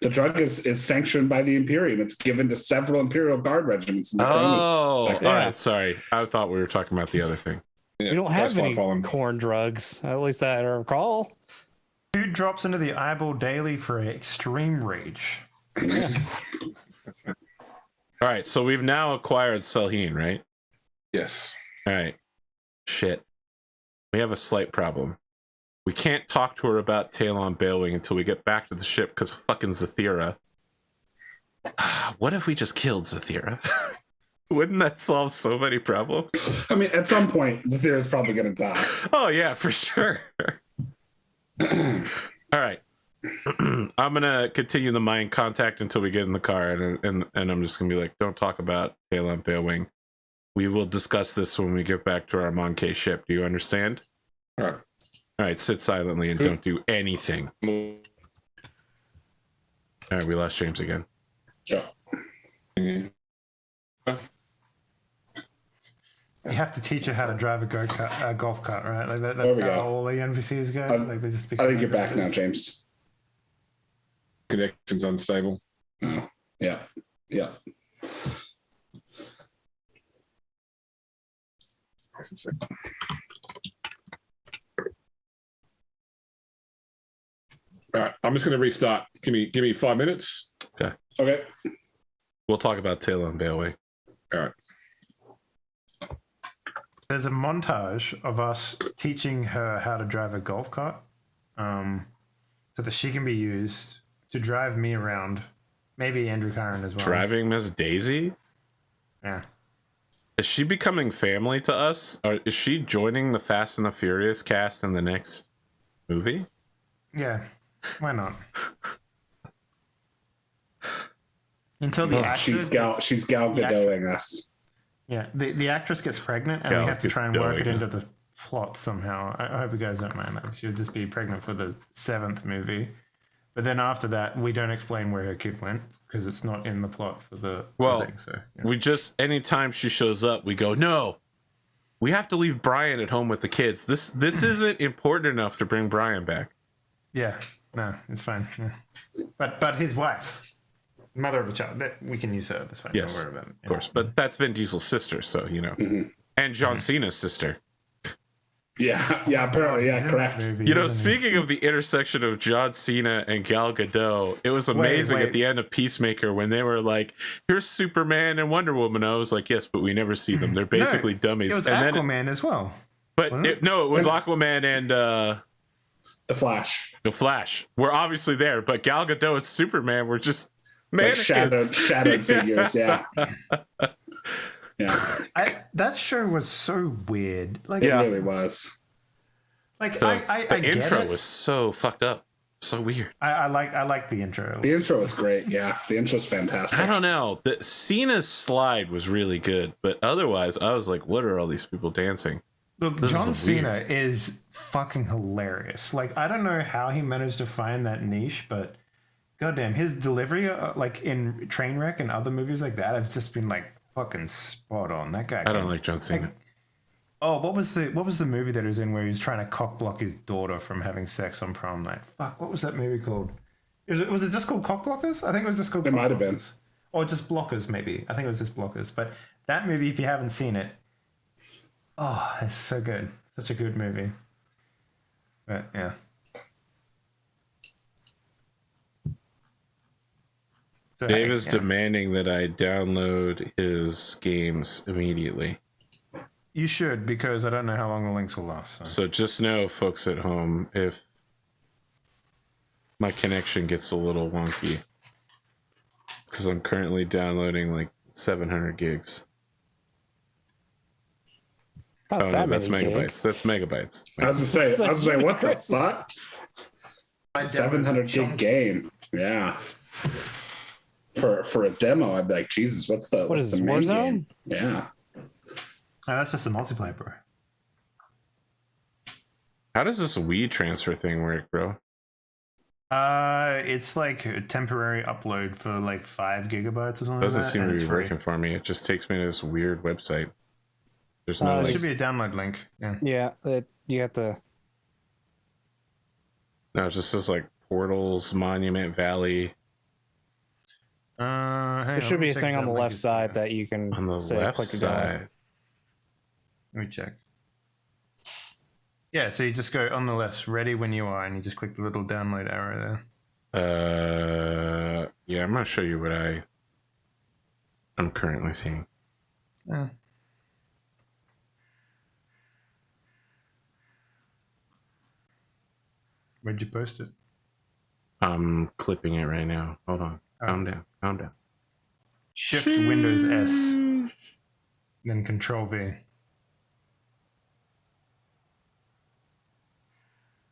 [SPEAKER 4] The drug is sanctioned by the Imperium. It's given to several Imperial Guard regiments. In the
[SPEAKER 1] all right. Sorry. I thought we were talking about the other thing.
[SPEAKER 5] Yeah, we don't have any corn drugs. At least I recall.
[SPEAKER 3] 2 drops into the eyeball daily for extreme rage.
[SPEAKER 5] Yeah.
[SPEAKER 1] All right. So we've now acquired Selheen, right?
[SPEAKER 2] Yes.
[SPEAKER 1] All right. Shit. We have a slight problem. We can't talk to her about Talon Balewing until we get back to the ship because of fucking Zathira. What if we just killed Zathira? Wouldn't that solve so many problems?
[SPEAKER 4] I mean, at some point, Zathira's probably going to die.
[SPEAKER 1] Oh, yeah, for sure. All right. I'm going to continue the mind contact until we get in the car, and I'm just going to be like, don't talk about Talon Balewing. We will discuss this when we get back to our Monkey ship. Do you understand?
[SPEAKER 2] All right.
[SPEAKER 1] All right, sit silently and don't do anything. All right, we lost James again.
[SPEAKER 2] Yeah.
[SPEAKER 3] You have to teach her how to drive a golf cart, right? Like that's how all the NPCs go. Like they just.
[SPEAKER 4] I think you're back now, James.
[SPEAKER 2] Connection's unstable.
[SPEAKER 4] Oh, yeah.
[SPEAKER 2] All right, I'm just going to restart. Give me 5 minutes.
[SPEAKER 4] Okay.
[SPEAKER 1] We'll talk about Talon Balewing.
[SPEAKER 2] All right.
[SPEAKER 3] There's a montage of us teaching her how to drive a golf cart, so that she can be used to drive me around. Maybe Androchiron as well.
[SPEAKER 1] Driving Miss Daisy?
[SPEAKER 3] Yeah.
[SPEAKER 1] Is she becoming family to us? Or is she joining the Fast and the Furious cast in the next movie?
[SPEAKER 3] Yeah. Why not? Until the actress
[SPEAKER 4] she's Gal Gadotting us.
[SPEAKER 3] Yeah, the actress gets pregnant, and we have to try and work it into the plot somehow. I hope you guys don't mind that. She'll just be pregnant for the 7th movie, but then after that, we don't explain where her kid went because it's not in the plot for the thing. So yeah.
[SPEAKER 1] We just anytime she shows up, we go, no, we have to leave Brian at home with the kids. This isn't important enough to bring Brian back.
[SPEAKER 3] Yeah. No, it's fine. Yeah. But his wife, mother of a child, we can use her. That's fine.
[SPEAKER 1] Yes,
[SPEAKER 3] don't worry about it.
[SPEAKER 1] Of course. But that's Vin Diesel's sister, so you know, and John Cena's sister.
[SPEAKER 4] Yeah, apparently, correct.
[SPEAKER 1] You know, speaking of the intersection of John Cena and Gal Gadot, it was amazing at the end of Peacemaker when they were like, "Here's Superman and Wonder Woman." I was like, "Yes, but we never see them. They're basically dummies."
[SPEAKER 3] It was
[SPEAKER 1] and
[SPEAKER 3] Aquaman as well.
[SPEAKER 1] But it was Aquaman and.
[SPEAKER 4] The Flash.
[SPEAKER 1] The Flash. We're obviously there, but Gal Gadot and Superman were just
[SPEAKER 4] like
[SPEAKER 1] Mannequins.
[SPEAKER 4] shadowed figures. Yeah, yeah,
[SPEAKER 3] That show was so weird. Like,
[SPEAKER 4] it really was.
[SPEAKER 3] like
[SPEAKER 1] The,
[SPEAKER 3] I
[SPEAKER 1] the
[SPEAKER 3] get
[SPEAKER 1] intro
[SPEAKER 3] it.
[SPEAKER 1] was so fucked up, so weird.
[SPEAKER 3] I like the intro.
[SPEAKER 4] The intro was great. Yeah, the intro's fantastic.
[SPEAKER 1] I don't know. The Cena's slide was really good, but otherwise, I was like, "What are all these people dancing?"
[SPEAKER 3] Look,
[SPEAKER 1] This
[SPEAKER 3] John
[SPEAKER 1] is weird.
[SPEAKER 3] Cena is fucking hilarious. Like, I don't know how he managed to find that niche, but goddamn, his delivery, like in Trainwreck and other movies like that, has just been like fucking spot on. That guy.
[SPEAKER 1] I don't like John Cena.
[SPEAKER 3] Oh, what was the movie that he was in where he was trying to cockblock his daughter from having sex on prom night? Fuck, what was that movie called? Was it just called Cockblockers? I think it was just called.
[SPEAKER 4] It might have been.
[SPEAKER 3] Or just Blockers, maybe. I think it was just Blockers. But that movie, if you haven't seen it, oh, it's so good. Such a good movie. But yeah. So,
[SPEAKER 1] Dave is
[SPEAKER 3] yeah.
[SPEAKER 1] demanding that I download his games immediately.
[SPEAKER 3] You should, because I don't know how long the links will last. So.
[SPEAKER 1] So just know, folks at home, if my connection gets a little wonky, because I'm currently downloading like 700 gigs.
[SPEAKER 5] Not
[SPEAKER 1] Oh,
[SPEAKER 5] that
[SPEAKER 1] no, that's
[SPEAKER 5] many
[SPEAKER 1] megabytes.
[SPEAKER 5] gigs.
[SPEAKER 1] That's megabytes.
[SPEAKER 4] I was gonna say, what the fuck?
[SPEAKER 3] I
[SPEAKER 4] 700 gig game. Yeah. For a demo, I'd be like, Jesus, what's the
[SPEAKER 5] What is
[SPEAKER 4] the
[SPEAKER 5] this,
[SPEAKER 4] main
[SPEAKER 5] Warzone?
[SPEAKER 4] game? Yeah.
[SPEAKER 3] Oh, that's just the multiplayer, bro.
[SPEAKER 1] How does this Wii transfer thing work, bro?
[SPEAKER 3] It's like a temporary upload for like 5 gigabytes or something.
[SPEAKER 1] Doesn't
[SPEAKER 3] like that,
[SPEAKER 1] seem
[SPEAKER 3] and
[SPEAKER 1] to be
[SPEAKER 3] it's free.
[SPEAKER 1] working for me. It just takes me to this weird website. There's no
[SPEAKER 5] It
[SPEAKER 3] It
[SPEAKER 1] like,
[SPEAKER 3] should be a download link. Yeah.
[SPEAKER 5] Yeah, you have to.
[SPEAKER 1] no, it just says like Portals, Monument Valley.
[SPEAKER 3] There
[SPEAKER 5] There should be a thing on the left side that you can
[SPEAKER 1] On the
[SPEAKER 5] say,
[SPEAKER 1] left
[SPEAKER 5] click to download.
[SPEAKER 1] side.
[SPEAKER 3] Let me check. Yeah, so you just go on the left, ready when you are, and you just click the little download arrow there.
[SPEAKER 1] Yeah, I'm gonna show you what I'm currently seeing.
[SPEAKER 3] Yeah. Where'd you post it?
[SPEAKER 1] I'm clipping it right now. Hold on.
[SPEAKER 3] Oh.
[SPEAKER 1] Calm down. Calm down.
[SPEAKER 3] Shift Windows S, then Control V.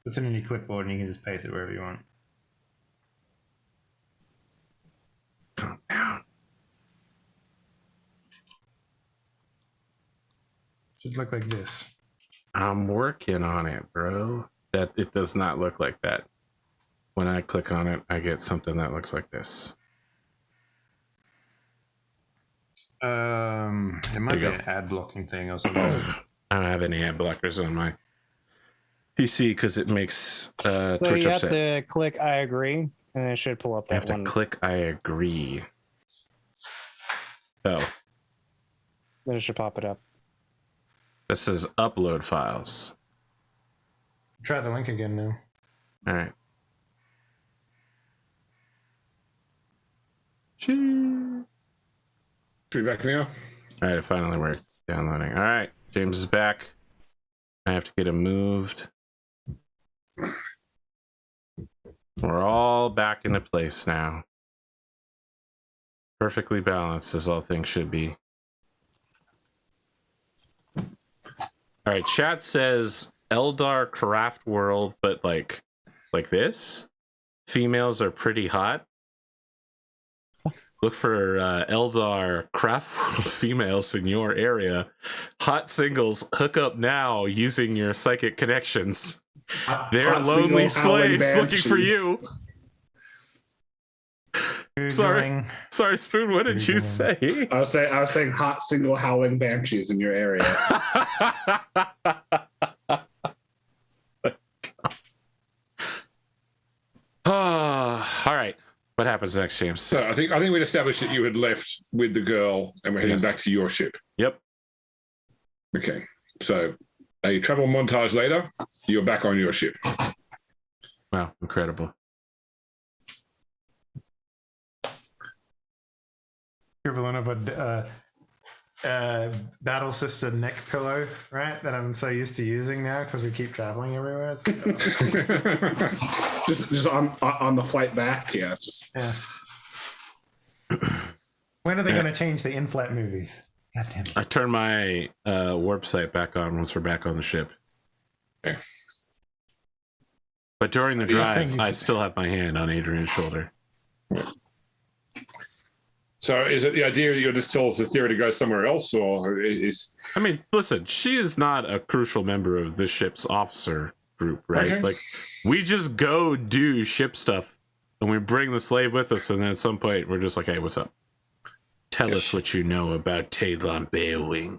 [SPEAKER 3] Put it in your clipboard and you can just paste it wherever you want.
[SPEAKER 1] Calm down.
[SPEAKER 3] Should look like this.
[SPEAKER 1] I'm working on it, bro. That it does not look like that. When I click on it, I get something that looks like this.
[SPEAKER 3] It might
[SPEAKER 1] There
[SPEAKER 3] be
[SPEAKER 1] you
[SPEAKER 3] an ad blocking thing or something.
[SPEAKER 1] I don't have any ad blockers on my PC because it makes
[SPEAKER 5] So
[SPEAKER 1] Twitch
[SPEAKER 5] you have
[SPEAKER 1] upset.
[SPEAKER 5] to click I agree, and it should pull up
[SPEAKER 1] I have
[SPEAKER 5] that
[SPEAKER 1] to
[SPEAKER 5] one.
[SPEAKER 1] click I agree. Oh,
[SPEAKER 5] Then it should pop it up.
[SPEAKER 1] this says upload files.
[SPEAKER 3] Try the link again now.
[SPEAKER 1] All right. Choo.
[SPEAKER 2] Should we be back now?
[SPEAKER 1] All right, it finally worked. Downloading. All right, James is back. I have to get him moved. We're all back into place now. Perfectly balanced as all things should be. All right, chat says Eldar craft world, but like this. Females are pretty hot. Look for Eldar craft world females in your area. Hot singles, hook up now using your psychic connections. They're
[SPEAKER 4] Hot
[SPEAKER 1] lonely
[SPEAKER 4] single howling
[SPEAKER 1] slaves looking for
[SPEAKER 4] banshees.
[SPEAKER 1] you. Sorry.
[SPEAKER 3] Googling.
[SPEAKER 1] Sorry, Spoon, what did you say?
[SPEAKER 4] I was saying hot single howling banshees in your area.
[SPEAKER 1] All right. What happens next, James?
[SPEAKER 2] So I think we'd established that you had left with the girl and we're heading
[SPEAKER 1] Yes.
[SPEAKER 2] back to your ship.
[SPEAKER 1] Yep.
[SPEAKER 2] Okay. So a travel montage later, you're back on your ship.
[SPEAKER 1] Wow, incredible.
[SPEAKER 3] Equivalent of a battle sister neck pillow, right? That I'm so used to using now because we keep traveling everywhere. It's
[SPEAKER 4] just on the flight back. Yeah. Just
[SPEAKER 3] yeah. When are they going to change the in-flight movies? God damn it.
[SPEAKER 1] I turn my warp sight back on once we're back on the ship.
[SPEAKER 2] Okay.
[SPEAKER 1] But during the
[SPEAKER 3] You're saying
[SPEAKER 1] drive,
[SPEAKER 3] you
[SPEAKER 1] I
[SPEAKER 3] s-
[SPEAKER 1] still have my hand on Adrian's shoulder.
[SPEAKER 2] So is it the idea that you'll just tell Zathira to go somewhere else, or is...
[SPEAKER 1] I mean, listen, she is not a crucial member of this ship's officer group, right?
[SPEAKER 2] Okay.
[SPEAKER 1] Like, we just go do ship stuff, and we bring the slave with us, and then at some point, we're just like, hey, what's up? Tell us what you know about Talon Balewing.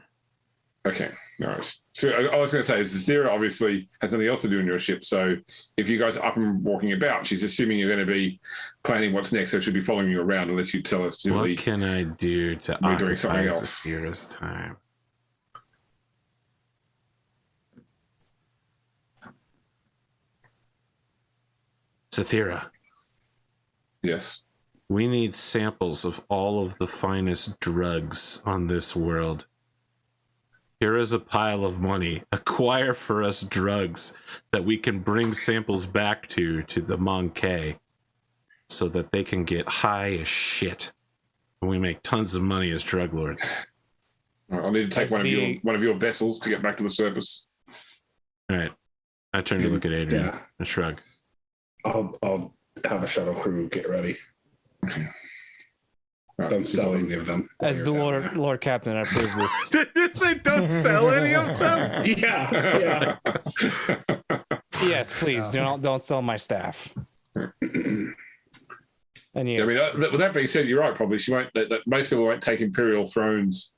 [SPEAKER 2] Okay, all right. So I was going to say, Zathira obviously has nothing else to do in your ship, so if you guys are up and walking about, she's assuming you're going to be planning what's next, so she'll be following you around unless you tell us specifically.
[SPEAKER 1] What can I do to
[SPEAKER 2] We're doing
[SPEAKER 1] occupy
[SPEAKER 2] something else.
[SPEAKER 1] Zathira's time? Zathira,
[SPEAKER 2] Yes.
[SPEAKER 1] we need samples of all of the finest drugs on this world. Here is a pile of money. Acquire for us drugs that we can bring samples back to the Monkey so that they can get high as shit. And we make tons of money as drug lords.
[SPEAKER 2] All right, I'll need to take
[SPEAKER 5] As
[SPEAKER 2] one of your vessels to get back to the surface.
[SPEAKER 1] All right. I turn to look at Adrian
[SPEAKER 4] Yeah.
[SPEAKER 1] and shrug.
[SPEAKER 4] I'll have a shuttle crew get ready.
[SPEAKER 2] Right.
[SPEAKER 4] Don't sell any of them.
[SPEAKER 5] As the Lord Captain, I approve this.
[SPEAKER 1] Did you say don't sell any of them?
[SPEAKER 4] Yeah,
[SPEAKER 5] Yes, please don't sell my staff. And
[SPEAKER 2] I
[SPEAKER 5] yes,
[SPEAKER 2] mean, with that being said, you're right. Probably she won't. That most people won't take imperial thrones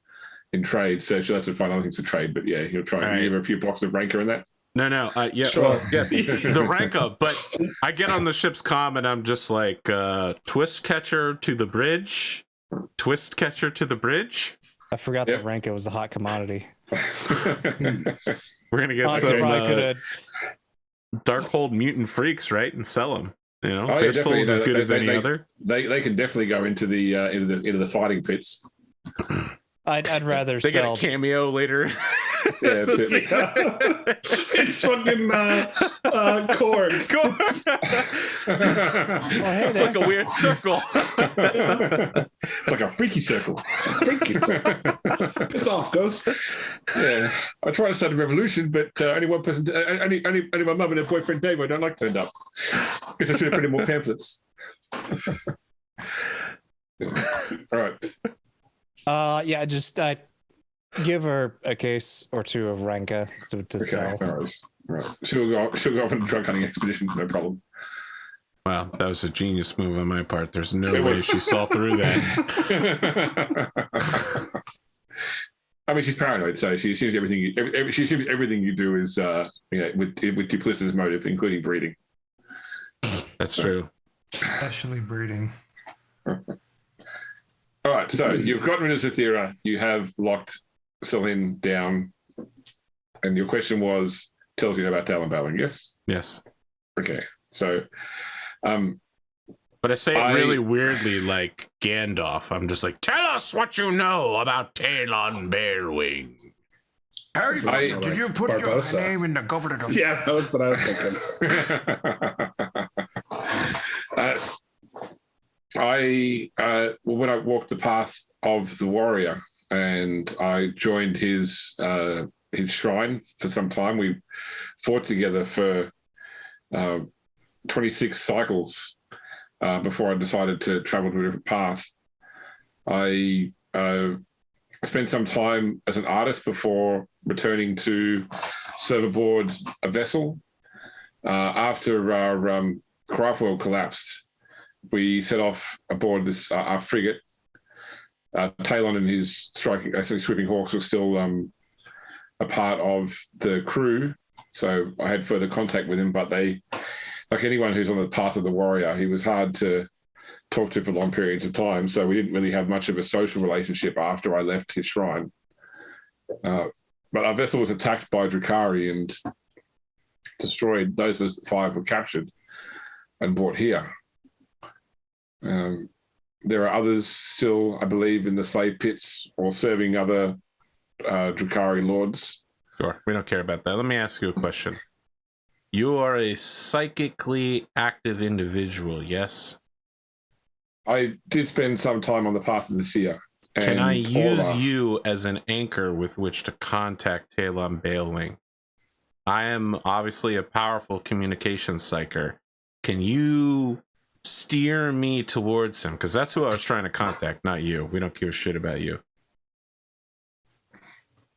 [SPEAKER 2] in trade, so she'll have to find other things to trade. But yeah, he'll try.
[SPEAKER 1] All
[SPEAKER 2] And
[SPEAKER 1] right.
[SPEAKER 2] give her a few blocks of rancor in that.
[SPEAKER 1] No. Yeah,
[SPEAKER 4] Sure.
[SPEAKER 1] well, yes, the rank up. But I get on the ship's comm and I'm just like, twist catcher to the bridge. Twist catcher to the bridge.
[SPEAKER 5] I forgot
[SPEAKER 2] Yep.
[SPEAKER 5] that Ranko was a hot commodity.
[SPEAKER 1] We're gonna get
[SPEAKER 5] Honestly,
[SPEAKER 1] some
[SPEAKER 5] probably could have.
[SPEAKER 1] Darkhold mutant freaks, right, and sell them. You know,
[SPEAKER 2] Oh, yeah,
[SPEAKER 1] their
[SPEAKER 2] definitely.
[SPEAKER 1] soul's as good as
[SPEAKER 2] They-
[SPEAKER 1] any
[SPEAKER 2] they-
[SPEAKER 1] other.
[SPEAKER 2] They can definitely go into the fighting pits.
[SPEAKER 5] I'd rather
[SPEAKER 1] They
[SPEAKER 5] sell.
[SPEAKER 1] get a cameo later.
[SPEAKER 2] Yeah, that's it.
[SPEAKER 4] It's fucking cord.
[SPEAKER 1] It's like a weird circle.
[SPEAKER 2] It's like a freaky circle.
[SPEAKER 4] Piss off, Ghost.
[SPEAKER 2] Yeah, I tried to start a revolution, but only one person, only my mum and her boyfriend Dave, I don't like, turned up. Guess I should have printed more pamphlets. All right.
[SPEAKER 5] Yeah, just give her a case or two of Ranka to
[SPEAKER 2] Okay.
[SPEAKER 5] sell.
[SPEAKER 2] All right. Right. She'll go off on a drug hunting expedition. No problem.
[SPEAKER 1] Wow, that was a genius move on my part. There's no
[SPEAKER 2] It
[SPEAKER 1] way
[SPEAKER 2] was.
[SPEAKER 1] she saw through that.
[SPEAKER 2] I mean, she's paranoid, so she assumes everything. She assumes everything you do is, with duplicitous motive, including breeding.
[SPEAKER 1] That's true.
[SPEAKER 3] Especially breeding.
[SPEAKER 2] All right, so you've gotten rid of Zathira. You have locked Celine down, and your question was, tells you about Talon Bowling, yes?
[SPEAKER 1] Yes.
[SPEAKER 2] Okay, so,
[SPEAKER 1] But I say it really weirdly, like Gandalf. I'm just like, tell us what you know about Talon Bearwing.
[SPEAKER 3] Harry
[SPEAKER 2] Potter,
[SPEAKER 3] did you put
[SPEAKER 4] Barbosa.
[SPEAKER 3] your name in the goblet of...
[SPEAKER 4] Yeah, that's what I was thinking.
[SPEAKER 2] When I walked the path of the warrior and I joined his shrine for some time, we fought together for 26 cycles before I decided to travel to a different path. I spent some time as an artist before returning to serve aboard a vessel. After our craft world collapsed, we set off aboard this our frigate. Talon and his sweeping hawks were still a part of the crew, so I had further contact with him. But they, like anyone who's on the path of the warrior, he was hard to talk to for long periods of time. So we didn't really have much of a social relationship after I left his shrine. But our vessel was attacked by Drukhari and destroyed. Those of us, 5 were captured and brought here. There are others still, I believe, in the slave pits or serving other Drukhari lords.
[SPEAKER 1] Sure, we don't care about that. Let me ask you a question. You are a psychically active individual, yes?
[SPEAKER 2] I did spend some time on the path of the seer.
[SPEAKER 1] Can I
[SPEAKER 2] and
[SPEAKER 1] use
[SPEAKER 2] Orla.
[SPEAKER 1] you as an anchor with which to contact Talon Balewing? I am obviously a powerful communications psyker. Can you steer me towards him? Because that's who I was trying to contact, not you. We don't give a shit about you.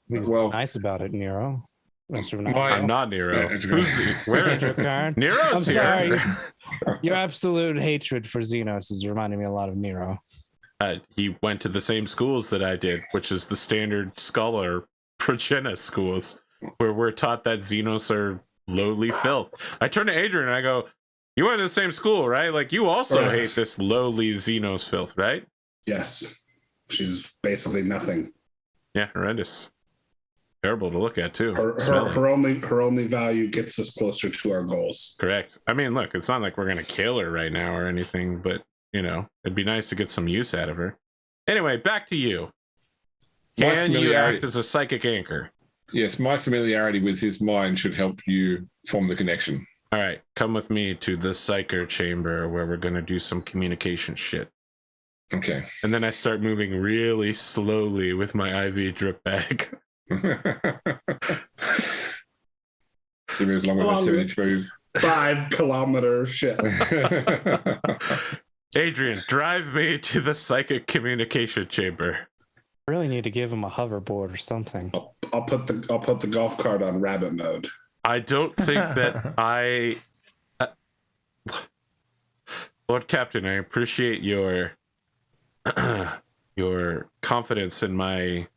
[SPEAKER 5] He's
[SPEAKER 2] Well-
[SPEAKER 5] nice about it, Nero. Mr.
[SPEAKER 1] I'm not Nero.
[SPEAKER 2] Yeah,
[SPEAKER 1] Who's where?
[SPEAKER 5] Androchiron.
[SPEAKER 1] Nero's
[SPEAKER 5] I'm
[SPEAKER 1] here.
[SPEAKER 5] sorry. Your absolute hatred for Xenos is reminding me a lot of Nero.
[SPEAKER 1] He went to the same schools that I did, which is the standard scholar progenitus schools, where we're taught that Xenos are lowly filth. I turn to Adrian and I go, "You went to the same school, right? Like you also
[SPEAKER 4] Correct.
[SPEAKER 1] hate this lowly Xenos filth, right?"
[SPEAKER 4] Yes. She's basically nothing.
[SPEAKER 1] Yeah, horrendous. Terrible to look at too.
[SPEAKER 4] Her
[SPEAKER 1] Smelly.
[SPEAKER 4] her only value gets us closer to our goals.
[SPEAKER 1] Correct. I mean, look, it's not like we're gonna kill her right now or anything, but you know, it'd be nice to get some use out of her. Anyway, back to you.
[SPEAKER 2] My
[SPEAKER 1] Can you
[SPEAKER 2] familiarity-
[SPEAKER 1] act as a psychic anchor?
[SPEAKER 2] Yes, my familiarity with his mind should help you form the connection.
[SPEAKER 1] All right, come with me to the psyker chamber where we're gonna do some communication shit.
[SPEAKER 2] Okay.
[SPEAKER 1] And then I start moving really slowly with my IV drip bag.
[SPEAKER 2] Give me as long as a 7-inch move.
[SPEAKER 4] 5 kilometer shit.
[SPEAKER 1] Adrian, drive me to the psychic communication chamber.
[SPEAKER 5] I really need to give him a hoverboard or something.
[SPEAKER 4] I'll put the golf cart on rabbit mode.
[SPEAKER 1] I don't think that Lord Captain, I appreciate your your confidence in my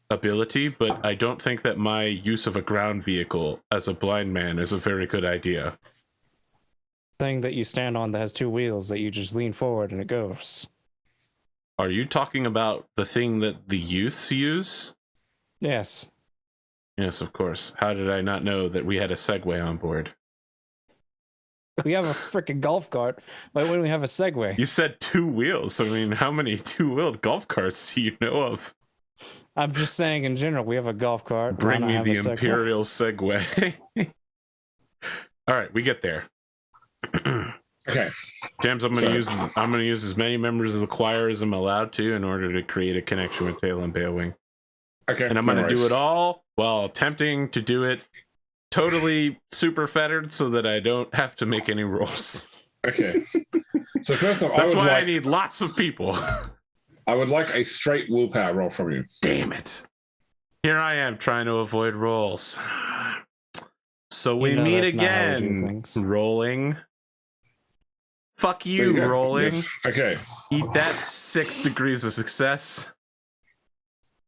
[SPEAKER 1] ability, but I don't think that my use of a ground vehicle as a blind man is a very good idea.
[SPEAKER 5] Thing that you stand on that has 2 wheels that you just lean forward and it goes.
[SPEAKER 1] Are you talking about the thing that the youths use?
[SPEAKER 5] Yes.
[SPEAKER 1] Yes, of course. How did I not know that we had a Segway on board?
[SPEAKER 5] We have a freaking golf cart. Why wouldn't we have a Segway?
[SPEAKER 1] You said 2 wheels. I mean, how many 2-wheeled golf carts do you know of?
[SPEAKER 5] I'm just saying in general, we have a golf cart.
[SPEAKER 1] Bring
[SPEAKER 5] Why
[SPEAKER 1] me
[SPEAKER 5] not
[SPEAKER 1] the
[SPEAKER 5] have a Segway?
[SPEAKER 1] Imperial Segway. All right, we get there.
[SPEAKER 2] Okay.
[SPEAKER 1] James, I'm
[SPEAKER 2] So-
[SPEAKER 1] gonna use as many members of the choir as I'm allowed to in order to create a connection with Talon Balewing.
[SPEAKER 2] Okay.
[SPEAKER 1] And I'm gonna do it all while attempting to do it totally super fettered so that I don't have to make any rolls.
[SPEAKER 2] Okay. So first off,
[SPEAKER 1] That's why I need lots of people.
[SPEAKER 2] I would like a straight willpower roll from you.
[SPEAKER 1] Damn it. Here I am trying to avoid rolls. So we
[SPEAKER 5] You know
[SPEAKER 1] meet
[SPEAKER 5] that's not how we do
[SPEAKER 1] again.
[SPEAKER 5] things.
[SPEAKER 1] Rolling. Fuck
[SPEAKER 2] There
[SPEAKER 1] you,
[SPEAKER 2] go.
[SPEAKER 1] rolling.
[SPEAKER 2] Yes. Okay.
[SPEAKER 1] Eat that 6 degrees of success.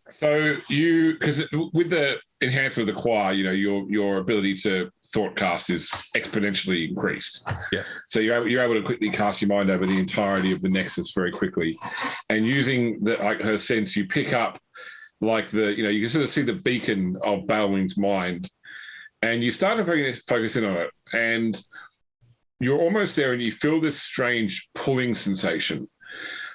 [SPEAKER 2] So because with the enhancement of the choir, you know, your ability to thought cast is exponentially increased.
[SPEAKER 1] Yes.
[SPEAKER 2] So you're able to quickly cast your mind over the entirety of the Nexus very quickly, and using her sense, you pick up you can sort of see the beacon of Balewing's mind, and you start to focus in on it, and you're almost there, and you feel this strange pulling sensation,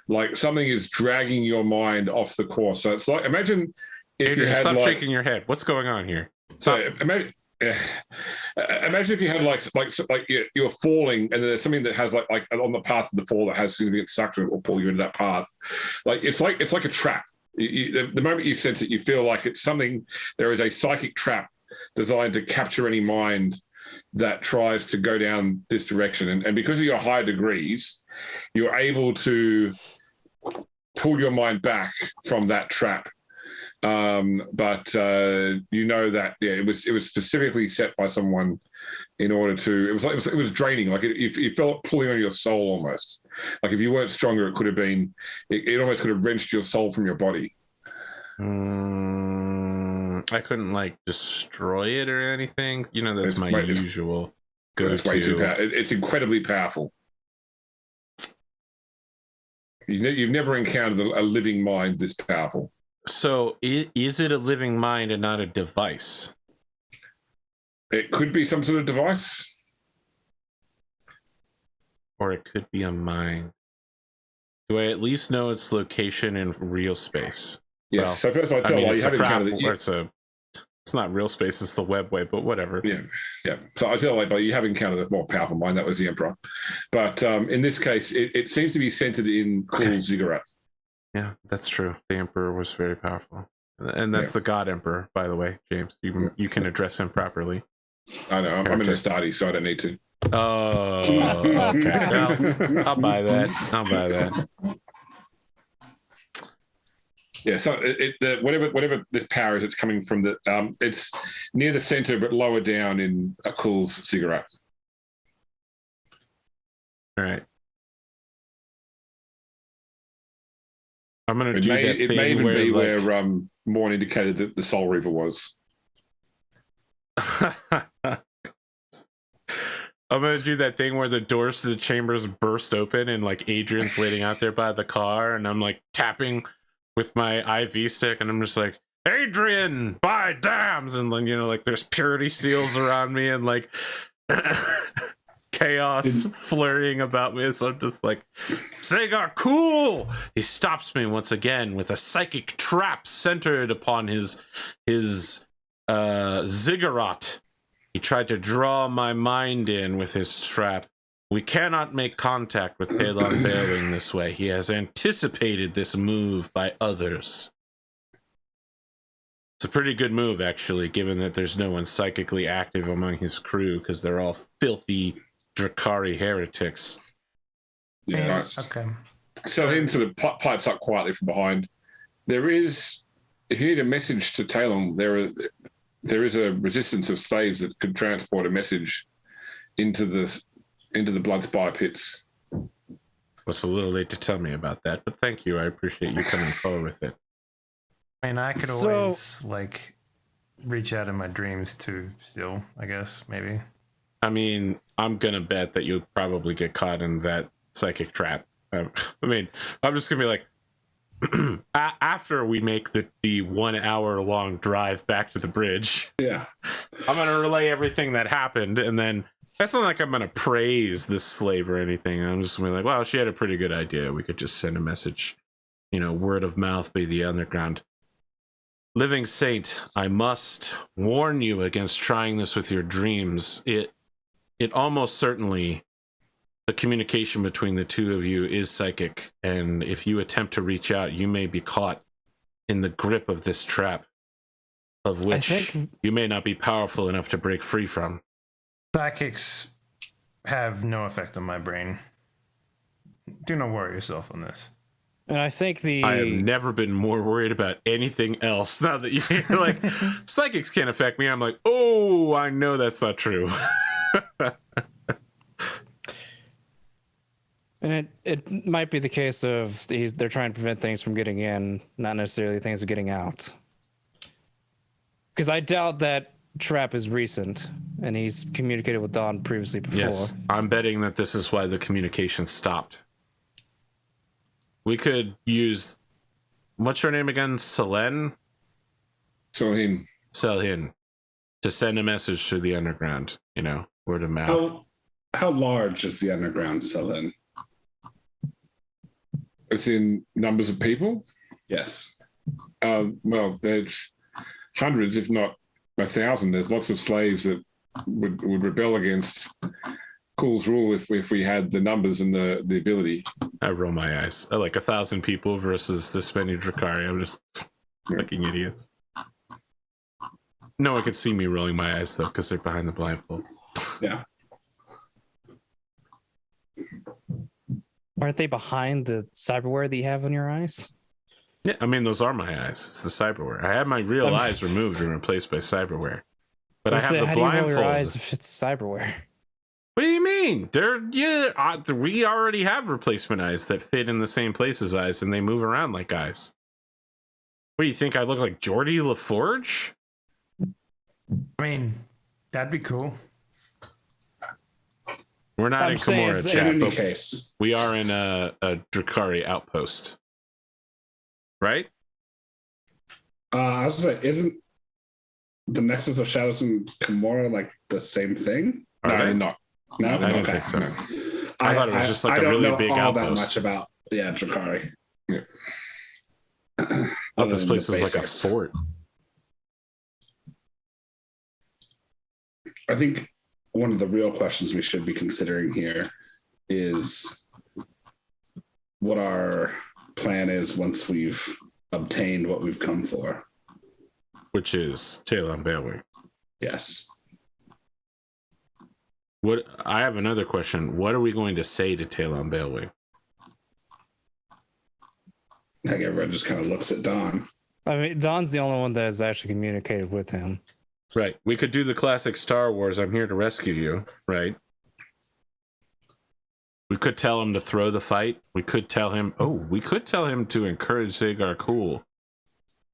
[SPEAKER 2] like something is dragging your mind off the course. So it's like, imagine if
[SPEAKER 1] Adrian,
[SPEAKER 2] you had
[SPEAKER 1] stop shaking your head. What's going on here?
[SPEAKER 2] So imagine if you had like you're falling, and there's something that has like on the path of the fall that has significant suction that will pull you into that path. Like it's like a trap. The moment you sense it, you feel like it's something. There is a psychic trap designed to capture any mind that tries to go down this direction. And because of your high degrees, you're able to pull your mind back from that trap. But you know that it was specifically set by someone in order to. It was draining. Like you felt it pulling on your soul almost. Like if you weren't stronger, it could have been. It almost could have wrenched your soul from your body.
[SPEAKER 1] I couldn't like destroy it or anything. You know, that's
[SPEAKER 2] It's
[SPEAKER 1] my
[SPEAKER 2] way-
[SPEAKER 1] usual
[SPEAKER 2] It's way too
[SPEAKER 1] go-to.
[SPEAKER 2] powerful. It's incredibly powerful. You've never encountered a living mind this powerful.
[SPEAKER 1] So is it a living mind and not a device?
[SPEAKER 2] It could be some sort of device.
[SPEAKER 1] Or it could be a mind. Do I at least know its location in real space?
[SPEAKER 2] Yes.
[SPEAKER 1] Well,
[SPEAKER 2] So first of all,
[SPEAKER 1] I mean,
[SPEAKER 2] you
[SPEAKER 1] it's a
[SPEAKER 2] have
[SPEAKER 1] craft,
[SPEAKER 2] encountered
[SPEAKER 1] or it's a It's not real space, it's the web way, but whatever.
[SPEAKER 2] Yeah. So I feel like, but you have encountered a more powerful mind. That was the Emperor. But in this case, it seems to be centered in cool ziggurat.
[SPEAKER 1] Yeah, that's true. The Emperor was very powerful. And that's the God Emperor, by the way, James. You can address him properly.
[SPEAKER 2] I know. I'm an Astarte, so I don't need to.
[SPEAKER 1] Oh, okay. Well, I'll buy that.
[SPEAKER 2] Yeah, so whatever this power is, it's coming from the it's near the center but lower down in a Cool's ziggurat.
[SPEAKER 1] All right. I'm gonna do that thing. It may even be where Morn indicated that the Soul Reaver was. I'm gonna do that thing where the doors to the chambers burst open and like Adrian's waiting out there by the car, and I'm like tapping with my IV stick, and I'm just like, Adrian, buy dams, and then like there's purity seals around me and like chaos flurrying about me. So I'm just like, Sega, cool. He stops me once again with a psychic trap centered upon his ziggurat. He tried to draw my mind in with his trap. We cannot make contact with Talon Bailwing this way. He has anticipated this move by others. It's a pretty good move, actually, given that there's no one psychically active among his crew, because they're all filthy Drakari heretics.
[SPEAKER 2] Yeah,
[SPEAKER 3] Yes. Okay.
[SPEAKER 2] So he sort of pipes up quietly from behind. There is, if you need a message to Talon, there is a resistance of slaves that could transport a message into the blood spire pits.
[SPEAKER 1] Well, it's a little late to tell me about that, but thank you. I appreciate you coming forward with it.
[SPEAKER 3] I mean, I could always like reach out in my dreams too. Still, I guess maybe.
[SPEAKER 1] I mean, I'm gonna bet that you'll probably get caught in that psychic trap. I mean, I'm just gonna be like, after we make the 1 hour long drive back to the bridge.
[SPEAKER 4] Yeah,
[SPEAKER 1] I'm gonna relay everything that happened, and then. That's not like I'm going to praise this slave or anything. I'm just going to be like, well, she had a pretty good idea. We could just send a message, word of mouth be the underground. Living Saint, I must warn you against trying this with your dreams. It almost certainly, the communication between the two of you is psychic. And if you attempt to reach out, you may be caught in the grip of this trap, of which you may not be powerful enough to break free from.
[SPEAKER 3] Psychics have no effect on my brain. Do not worry yourself on this.
[SPEAKER 5] And I think
[SPEAKER 1] I have never been more worried about anything else. Now that you're like, psychics can't affect me, I'm like, oh, I know that's not true.
[SPEAKER 5] And it might be the case of they're trying to prevent things from getting in, not necessarily things are getting out. Because I doubt that trap is recent, and he's communicated with Dawn previously before.
[SPEAKER 1] Yes, I'm betting that this is why the communication stopped. We could use, what's her name again? Selene?
[SPEAKER 2] Selene,
[SPEAKER 1] to send a message to the underground, word of mouth.
[SPEAKER 4] How large is the underground, Selene?
[SPEAKER 2] It's in numbers of people?
[SPEAKER 4] Yes.
[SPEAKER 2] Well, there's hundreds, if not 1,000. There's lots of slaves that would rebel against Cool's rule if we had the numbers and the ability.
[SPEAKER 1] I roll my eyes. I like 1,000 people versus this many Drakari. I'm just fucking idiots. No one could see me rolling my eyes though, because they're behind the blindfold.
[SPEAKER 4] Yeah.
[SPEAKER 5] Aren't they behind the cyberware that you have on your eyes?
[SPEAKER 1] Yeah, I mean, those are my eyes. It's the cyberware. I had my real eyes removed and replaced by cyberware. But I have the
[SPEAKER 5] how
[SPEAKER 1] blindfold.
[SPEAKER 5] do you roll your eyes if it's cyberware?
[SPEAKER 1] What do you mean? We already have replacement eyes that fit in the same place as eyes, and they move around like eyes. What do you think? I look like Geordie LaForge?
[SPEAKER 3] I mean, that'd be cool.
[SPEAKER 1] We're not in Kimura,
[SPEAKER 4] In
[SPEAKER 1] chat,
[SPEAKER 4] any
[SPEAKER 1] but
[SPEAKER 4] case,
[SPEAKER 1] we are in a Drakari outpost. Right?
[SPEAKER 4] I was gonna say, isn't the Nexus of Shadows and Kimura like the same thing?
[SPEAKER 2] No, they're not.
[SPEAKER 4] No,
[SPEAKER 1] I don't think so. I thought it was just like a really big
[SPEAKER 4] I don't know all that
[SPEAKER 1] outpost.
[SPEAKER 4] much about Drakari.
[SPEAKER 2] Yeah.
[SPEAKER 1] I thought this place was like a fort.
[SPEAKER 4] I think one of the real questions we should be considering here is what our plan is once we've obtained what we've come for.
[SPEAKER 1] Which is Talon Balewing.
[SPEAKER 4] Yes.
[SPEAKER 1] What I have another question. What are we going to say to Talon Balewing?
[SPEAKER 4] I think everyone just kind of looks at Don.
[SPEAKER 5] I mean, Don's the only one that has actually communicated with him.
[SPEAKER 1] Right. We could do the classic Star Wars, I'm here to rescue you, right? We could tell him to throw the fight. We could tell him to encourage Zagar Cool.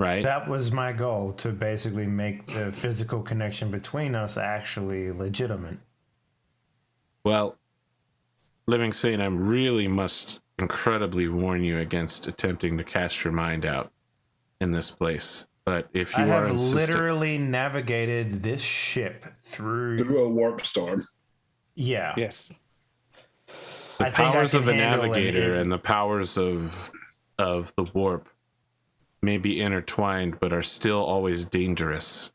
[SPEAKER 1] Right?
[SPEAKER 3] That was my goal, to basically make the physical connection between us actually legitimate.
[SPEAKER 1] Well, Living Saint, I really must incredibly warn you against attempting to cast your mind out in this place. But if you
[SPEAKER 3] I have literally navigated this ship through
[SPEAKER 4] a warp storm.
[SPEAKER 3] Yeah.
[SPEAKER 5] Yes.
[SPEAKER 1] The
[SPEAKER 3] I think
[SPEAKER 1] powers
[SPEAKER 3] I
[SPEAKER 1] of
[SPEAKER 3] can
[SPEAKER 1] a
[SPEAKER 3] handle
[SPEAKER 1] navigator
[SPEAKER 3] it.
[SPEAKER 1] and the powers of the warp may be intertwined, but are still always dangerous.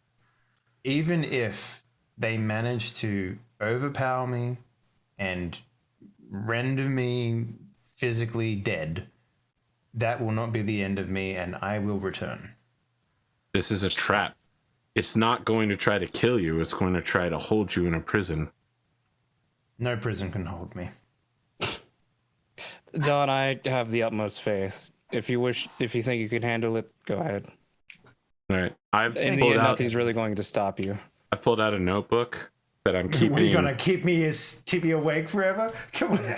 [SPEAKER 3] Even if they manage to overpower me and render me physically dead, that will not be the end of me, and I will return.
[SPEAKER 1] This is a trap. It's not going to try to kill you. It's going to try to hold you in a prison.
[SPEAKER 3] No prison can hold me.
[SPEAKER 5] Don, I have the utmost faith. If you think you can handle it, go ahead.
[SPEAKER 1] All right.
[SPEAKER 5] In the end, nothing's really going to stop you.
[SPEAKER 1] I've pulled out a notebook that I'm keeping.
[SPEAKER 3] Are you gonna keep me awake forever? Come on.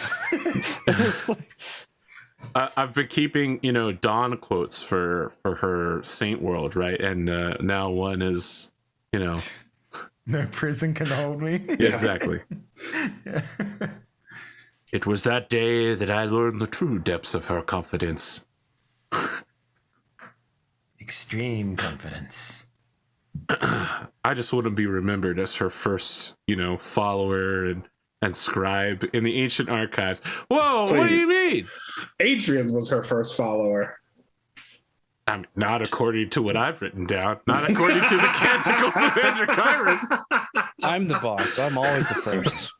[SPEAKER 5] It's like,
[SPEAKER 1] I've been keeping, Dawn quotes for her Saint World, right? And now one is,
[SPEAKER 3] No prison can hold me.
[SPEAKER 1] Yeah, exactly.
[SPEAKER 3] Yeah.
[SPEAKER 1] It was that day that I learned the true depths of her confidence.
[SPEAKER 3] Extreme confidence.
[SPEAKER 1] I just want to be remembered as her first, follower and scribe in the ancient archives. Whoa,
[SPEAKER 4] Please.
[SPEAKER 1] What do you mean?
[SPEAKER 4] Adrian was her first follower.
[SPEAKER 1] I mean, not according to what I've written down. Not according to the Canticles of Androchiron.
[SPEAKER 5] I'm the boss. I'm always the first.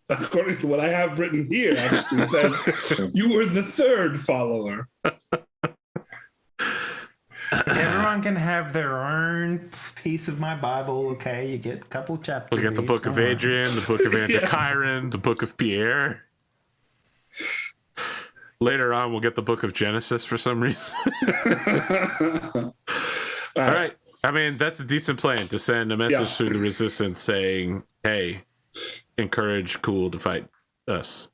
[SPEAKER 4] According to what I have written here, actually says you were the third follower.
[SPEAKER 3] Everyone can have their own piece of my Bible, okay? You get a couple chapters.
[SPEAKER 1] We'll get the Book of Adrian, the Book of Androchiron, the Book of Pierre. Later on, we'll get the Book of Genesis for some reason. All right. I mean, that's a decent plan, to send a message through the resistance saying, hey, encourage Cool to fight us.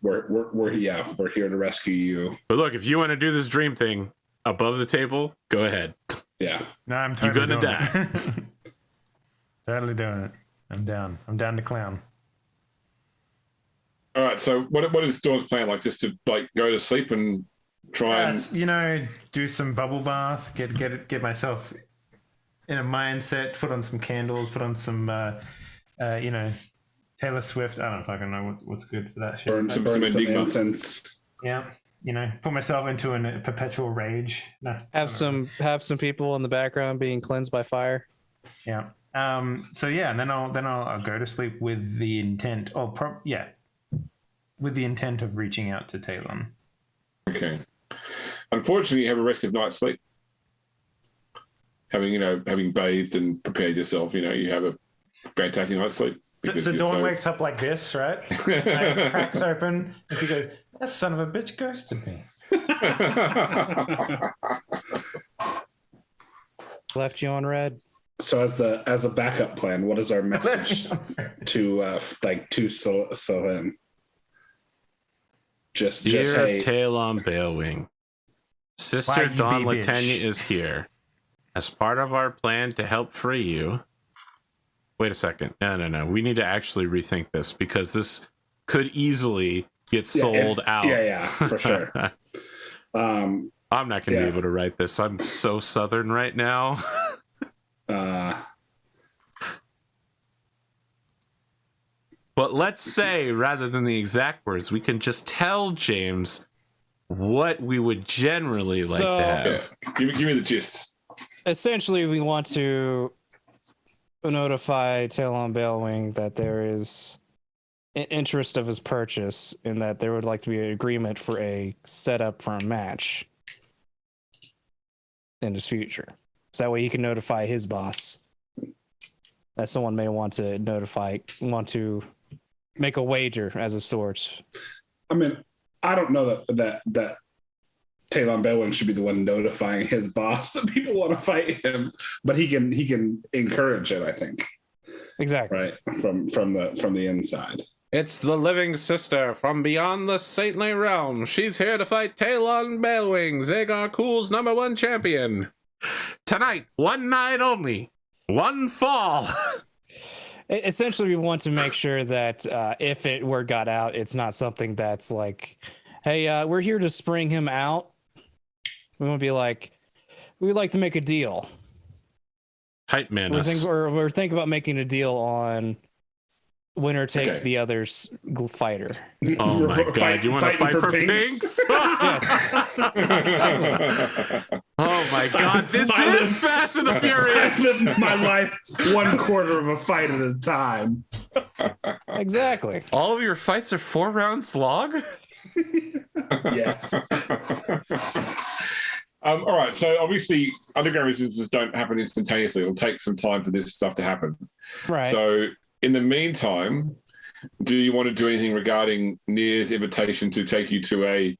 [SPEAKER 4] We're here to rescue you.
[SPEAKER 1] But look, if you want to do this dream thing above the table, go ahead.
[SPEAKER 4] Yeah.
[SPEAKER 3] No, I'm totally
[SPEAKER 1] You're gonna die.
[SPEAKER 3] Totally doing it. I'm down. I'm down to clown.
[SPEAKER 2] All right. So what is Dawn's plan? Like, just to go to sleep and try and
[SPEAKER 3] do some bubble bath, get myself in a mindset, put on some candles, put on some Taylor Swift. I don't fucking know what's good for that shit.
[SPEAKER 4] Burn some incense.
[SPEAKER 3] Yeah. Put myself into a perpetual rage. No,
[SPEAKER 5] Have some people in the background being cleansed by fire.
[SPEAKER 3] Yeah. And then I'll go to sleep with the intent. With the intent of reaching out to Talon.
[SPEAKER 2] Okay. Unfortunately, you have a restive night's sleep. Having bathed and prepared yourself, you have a fantastic night's sleep.
[SPEAKER 3] So Dawn wakes up like this, right? Eyes cracks open, and she goes, "That son of a bitch ghosted me."
[SPEAKER 5] Left you on red.
[SPEAKER 4] So as a backup plan, what is our message to Salim? Just
[SPEAKER 1] Dear Talon Balewing, Sister Dawn Leteinia is here. As part of our plan to help free you. Wait a second. No. We need to actually rethink this, because this could easily get sold out.
[SPEAKER 4] Yeah, for sure.
[SPEAKER 1] I'm not going to be able to write this. I'm so Southern right now. But let's say, rather than the exact words, we can just tell James what we would generally like to have.
[SPEAKER 2] Yeah. Give me the gist.
[SPEAKER 5] essentially, we want to notify Talon Balewing that there is an interest of his purchase and that there would like to be an agreement for a setup for a match in his future. So that way he can notify his boss that someone may want to make a wager as of sorts.
[SPEAKER 4] I mean, I don't know that Talon Balewing should be the one notifying his boss that people want to fight him, but he can encourage it, I think.
[SPEAKER 5] Exactly.
[SPEAKER 4] Right. From the inside.
[SPEAKER 1] It's the living sister from beyond the saintly realm. She's here to fight Talon Balewing, Zagar Cool's #1 champion. Tonight, one night only, one fall.
[SPEAKER 5] Essentially, we want to make sure that if it were got out, it's not something that's like, hey, we're here to spring him out. We want to be like, we'd like to make a deal.
[SPEAKER 1] Hype man.
[SPEAKER 5] We're thinking about making a deal on winner takes the other's fighter.
[SPEAKER 1] Oh my god, you want to fight for pinks?
[SPEAKER 5] Yes.
[SPEAKER 1] Oh my god, this is Fast and the Furious.
[SPEAKER 4] I live my life 1/4 of a fight at a time.
[SPEAKER 5] Exactly.
[SPEAKER 1] All of your fights are 4-round slog?
[SPEAKER 4] Yes.
[SPEAKER 2] All right, so obviously underground residences don't happen instantaneously. It'll take some time for this stuff to happen.
[SPEAKER 5] Right.
[SPEAKER 2] So in the meantime, do you want to do anything regarding Nir's invitation to take you to a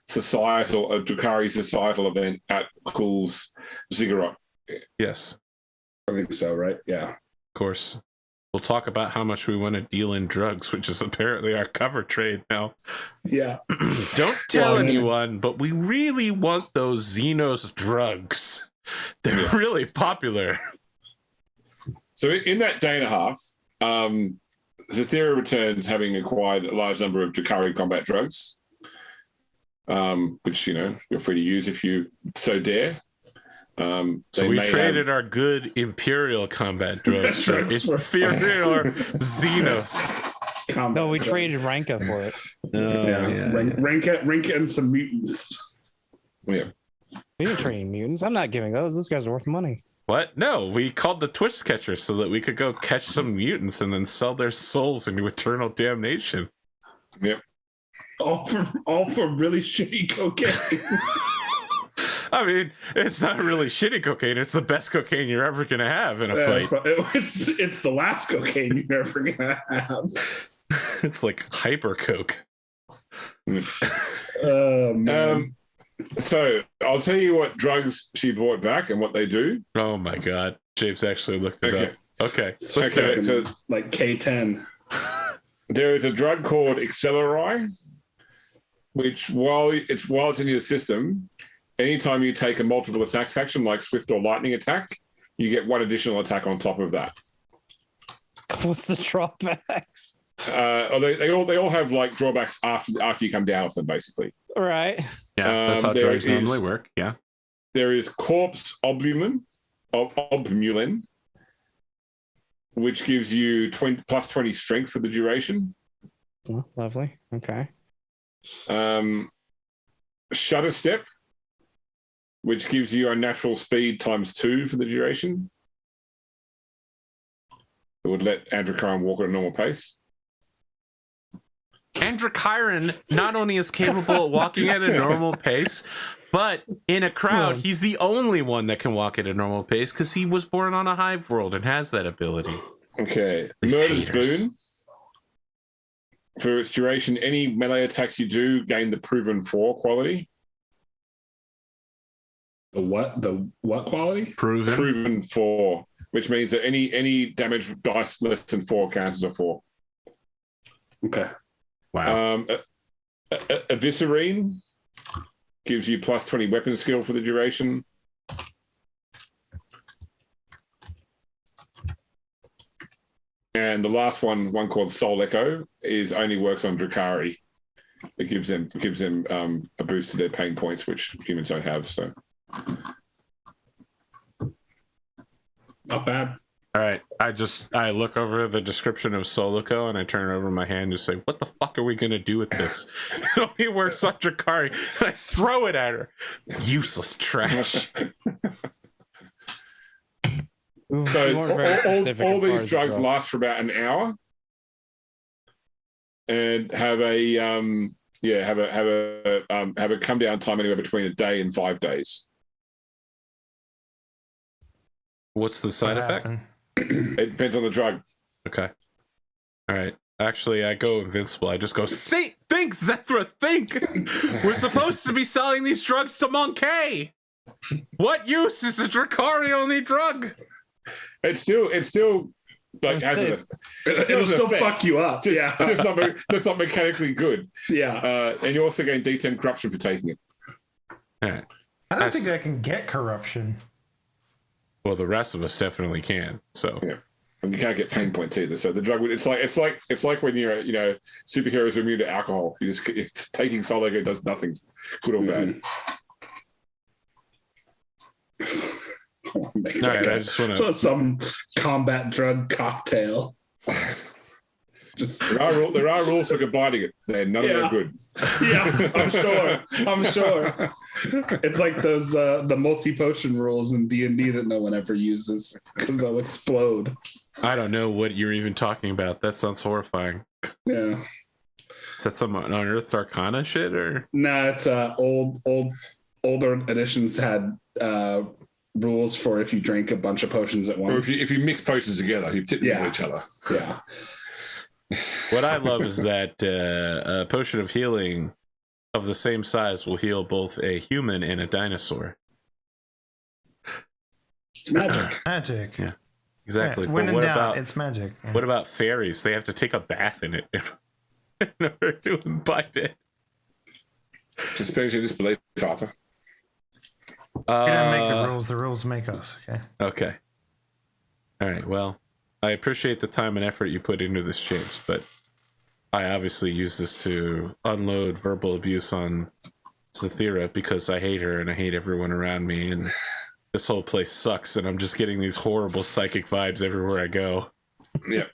[SPEAKER 2] Drukhari societal event at Cool's Ziggurat?
[SPEAKER 1] Yes.
[SPEAKER 4] I think so, right? Yeah.
[SPEAKER 1] Of course. We'll talk about how much we want to deal in drugs, which is apparently our cover trade now.
[SPEAKER 4] Yeah.
[SPEAKER 1] Don't tell anyone, but we really want those Xenos drugs. They're really popular.
[SPEAKER 2] So in that day and a half, Zathira returns having acquired a large number of Drukhari combat drugs, which, you're free to use if you so dare.
[SPEAKER 1] So we traded our good Imperial combat drugs for inferior Xenos.
[SPEAKER 5] No, we traded Ranka for it.
[SPEAKER 4] Ranka and some mutants.
[SPEAKER 2] Yeah.
[SPEAKER 5] We didn't trade mutants. I'm not giving those. Those guys are worth money.
[SPEAKER 1] What? No, we called the Twitch catchers so that we could go catch some mutants and then sell their souls into eternal damnation.
[SPEAKER 2] Yep.
[SPEAKER 4] All for really shitty cocaine.
[SPEAKER 1] I mean, it's not really shitty cocaine. It's the best cocaine you're ever going to have in a fight.
[SPEAKER 4] It's the last cocaine you're ever going to have.
[SPEAKER 1] It's like hyper coke.
[SPEAKER 2] So I'll tell you what drugs she brought back and what they do.
[SPEAKER 1] Oh my god. James actually looked it up. Okay. Let's do it.
[SPEAKER 2] So
[SPEAKER 4] like K10.
[SPEAKER 2] There is a drug called Acceleri, which while it's in your system, anytime you take a multiple attacks action like Swift or Lightning attack, you get one additional attack on top of that.
[SPEAKER 5] What's the drawbacks?
[SPEAKER 2] They all have like drawbacks after you come down with them, basically.
[SPEAKER 5] Right.
[SPEAKER 1] Yeah, that's how drugs normally work. Yeah.
[SPEAKER 2] There is Corpse Obmulin, which gives you plus 20 strength for the duration.
[SPEAKER 5] Oh, lovely. Okay.
[SPEAKER 2] Shutter Step, which gives you a natural speed ×2 for the duration. It would let Androchiron walk at a normal pace.
[SPEAKER 1] Androchiron not only is capable of walking at a normal pace, but in a crowd, he's the only one that can walk at a normal pace because he was born on a hive world and has that ability.
[SPEAKER 2] Okay.
[SPEAKER 1] These
[SPEAKER 2] Murder's
[SPEAKER 1] haters.
[SPEAKER 2] Boon. For its duration, any melee attacks you do gain the Proven 4 quality.
[SPEAKER 4] The what quality?
[SPEAKER 2] Proven 4, which means that any damage dice less than 4 counts as a 4.
[SPEAKER 4] Okay.
[SPEAKER 1] Wow.
[SPEAKER 2] Eviscerine gives you plus 20 weapon skill for the duration. And the last one called Soul Echo, only works on Drukhari. It gives them a boost to their pain points, which humans don't have. So
[SPEAKER 4] not bad.
[SPEAKER 1] All right. I look over the description of Solico and I turn it over my hand and say, what the fuck are we going to do with this? It only works on Drukhari. And I throw it at her. Useless trash.
[SPEAKER 2] So
[SPEAKER 5] weren't very specific
[SPEAKER 2] all
[SPEAKER 5] as far
[SPEAKER 2] these
[SPEAKER 5] as
[SPEAKER 2] drugs last for about an hour, and have a have a come down time anywhere between a day and 5 days.
[SPEAKER 1] What's the side
[SPEAKER 3] What
[SPEAKER 1] effect?
[SPEAKER 3] happened?
[SPEAKER 2] It depends on the drug.
[SPEAKER 1] Okay. All right. Actually, I go invincible. I just go, think, Zethra, think! We're supposed to be selling these drugs to Monkey! What use is a Dracari-only drug?
[SPEAKER 2] It's still like has
[SPEAKER 4] It'll still fuck you up.
[SPEAKER 2] It's not mechanically good.
[SPEAKER 4] Yeah.
[SPEAKER 2] And you also gain D10 corruption for taking it.
[SPEAKER 1] All right.
[SPEAKER 3] I don't think I can get corruption.
[SPEAKER 1] Well, the rest of us definitely can. So
[SPEAKER 2] Yeah. And you can't get pain points either. So the drug, it's like when you're, superheroes are immune to alcohol. It's taking Soligo does nothing good or bad.
[SPEAKER 1] all right, I just want to.
[SPEAKER 4] Some combat drug cocktail.
[SPEAKER 2] There are rules for combining it. None of them are good.
[SPEAKER 4] Yeah, I'm sure. It's like those the multi potion rules in D&D that no one ever uses because they'll explode.
[SPEAKER 1] I don't know what you're even talking about. That sounds horrifying.
[SPEAKER 4] Yeah.
[SPEAKER 1] Is that some unearthed arcana shit or?
[SPEAKER 4] No, it's older editions had rules for if you drink a bunch of potions at once.
[SPEAKER 2] Or if you mix potions together, you tip them to each other.
[SPEAKER 4] Yeah.
[SPEAKER 1] What I love is that a potion of healing of the same size will heal both a human and a dinosaur.
[SPEAKER 4] It's magic.
[SPEAKER 3] Magic.
[SPEAKER 1] Yeah, exactly.
[SPEAKER 3] When
[SPEAKER 1] But
[SPEAKER 3] in
[SPEAKER 1] what
[SPEAKER 3] doubt,
[SPEAKER 1] about
[SPEAKER 3] it's magic. Yeah.
[SPEAKER 1] what about fairies? They have to take a bath in it in order to imbibe it.
[SPEAKER 2] Suspend your disbelief, Arthur.
[SPEAKER 3] We don't make the rules make us. Okay.
[SPEAKER 1] Okay. All right. Well, I appreciate the time and effort you put into this, James, but I obviously use this to unload verbal abuse on Zathira because I hate her and I hate everyone around me, and this whole place sucks, and I'm just getting these horrible psychic vibes everywhere I go.
[SPEAKER 2] Yeah.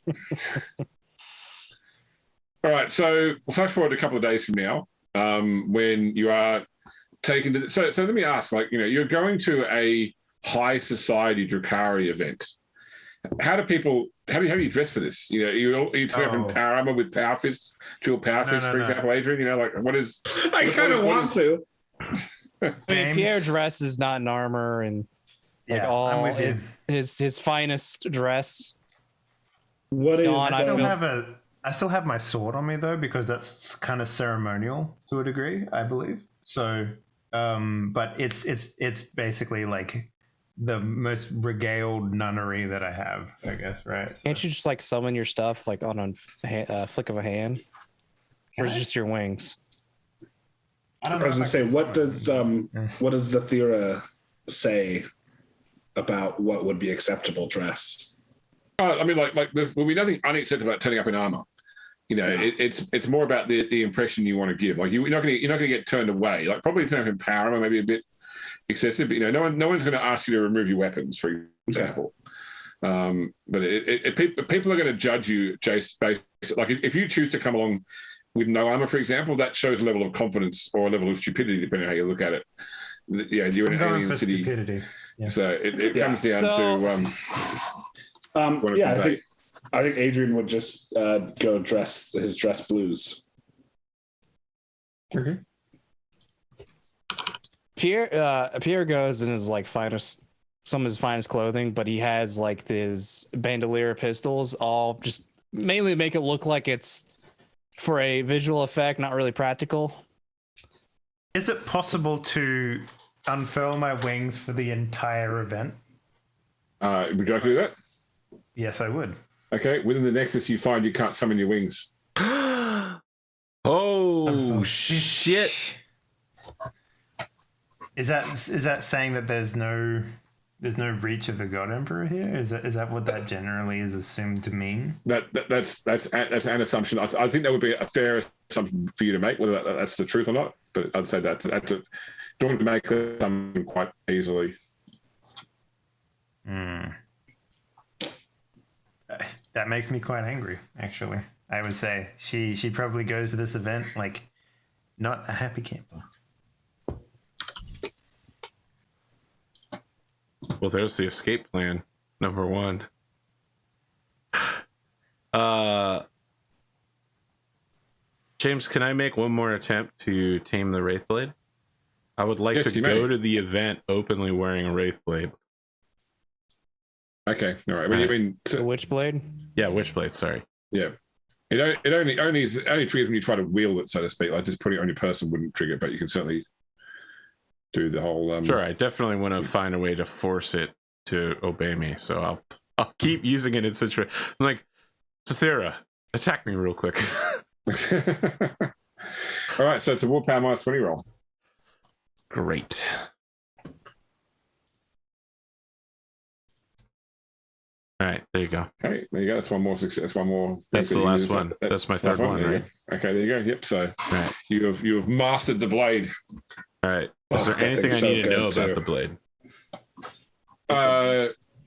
[SPEAKER 2] All right. So we'll flash forward a couple of days from now, when you are taken to. So let me ask, you're going to a high society Dracari event. How do you dress for this? You turn up in power armor with power fists, dual power fists, for example, Adrian. What is?
[SPEAKER 4] I kind of want to.
[SPEAKER 5] I mean, Pierre dresses not in armor and
[SPEAKER 3] I'm with you.
[SPEAKER 5] his finest dress.
[SPEAKER 4] What is?
[SPEAKER 3] I still have my sword on me though, because that's kind of ceremonial to a degree, I believe. So, but it's basically like the most regaled nunnery that I have, I guess, right? So.
[SPEAKER 5] Can't you just summon your stuff on a flick of a hand, or is it just your wings?
[SPEAKER 4] I was gonna say, what does Zathira say about what would be acceptable dress?
[SPEAKER 2] I mean, there will be nothing unacceptable about turning up in armor. It's more about the impression you want to give. You're not going to get turned away. Probably turn up in power armor, maybe a bit excessive, but no one's going to ask you to remove your weapons, for example. But people are going to judge you based if you choose to come along with no armor, for example, that shows a level of confidence or a level of stupidity, depending on how you look at it. Yeah, you're in an alien city,
[SPEAKER 3] yeah.
[SPEAKER 2] So it comes down to.
[SPEAKER 4] I think Adrian would just go dress his dress blues.
[SPEAKER 2] Okay.
[SPEAKER 5] Pierre goes in his some of his finest clothing, but he has his bandolier pistols, all just mainly make it look like it's for a visual effect, not really practical.
[SPEAKER 3] Is it possible to unfurl my wings for the entire event?
[SPEAKER 2] Would you like to do that?
[SPEAKER 3] Yes, I would.
[SPEAKER 2] Okay. Within the Nexus, you find you can't summon your wings.
[SPEAKER 1] Oh shit!
[SPEAKER 3] Is that saying that there's no reach of the God Emperor here? Is that what that generally is assumed to mean?
[SPEAKER 2] That's an assumption. I think that would be a fair assumption for you to make, whether that's the truth or not. But I'd say don't want to make something quite easily.
[SPEAKER 3] That makes me quite angry, actually. I would say she probably goes to this event not a happy camper.
[SPEAKER 1] Well, there's the escape plan. Number one. James, can I make one more attempt to tame the Wraithblade? I would like to go to the event openly wearing a Wraithblade.
[SPEAKER 2] Okay, all right. What do you mean?
[SPEAKER 5] The Witchblade?
[SPEAKER 1] Yeah, Witchblade, sorry.
[SPEAKER 2] Yeah. It only triggers when you try to wield it, so to speak. Like just putting it on your person wouldn't trigger it, but you can certainly do the whole.
[SPEAKER 1] Sure, I definitely want to find a way to force it to obey me, so I'll keep using it in such a way. I'm like, Cythera, attack me real quick.
[SPEAKER 2] All right, so it's a willpower minus 20 roll.
[SPEAKER 1] Great. All right, there you go.
[SPEAKER 2] Okay, there you go. That's one more success. That's one more.
[SPEAKER 1] That's the last one. That's my third one, right?
[SPEAKER 2] Okay, there you go. Yep. So
[SPEAKER 1] right.
[SPEAKER 2] you have mastered the blade.
[SPEAKER 1] All right. Is there anything I need to know about the blade?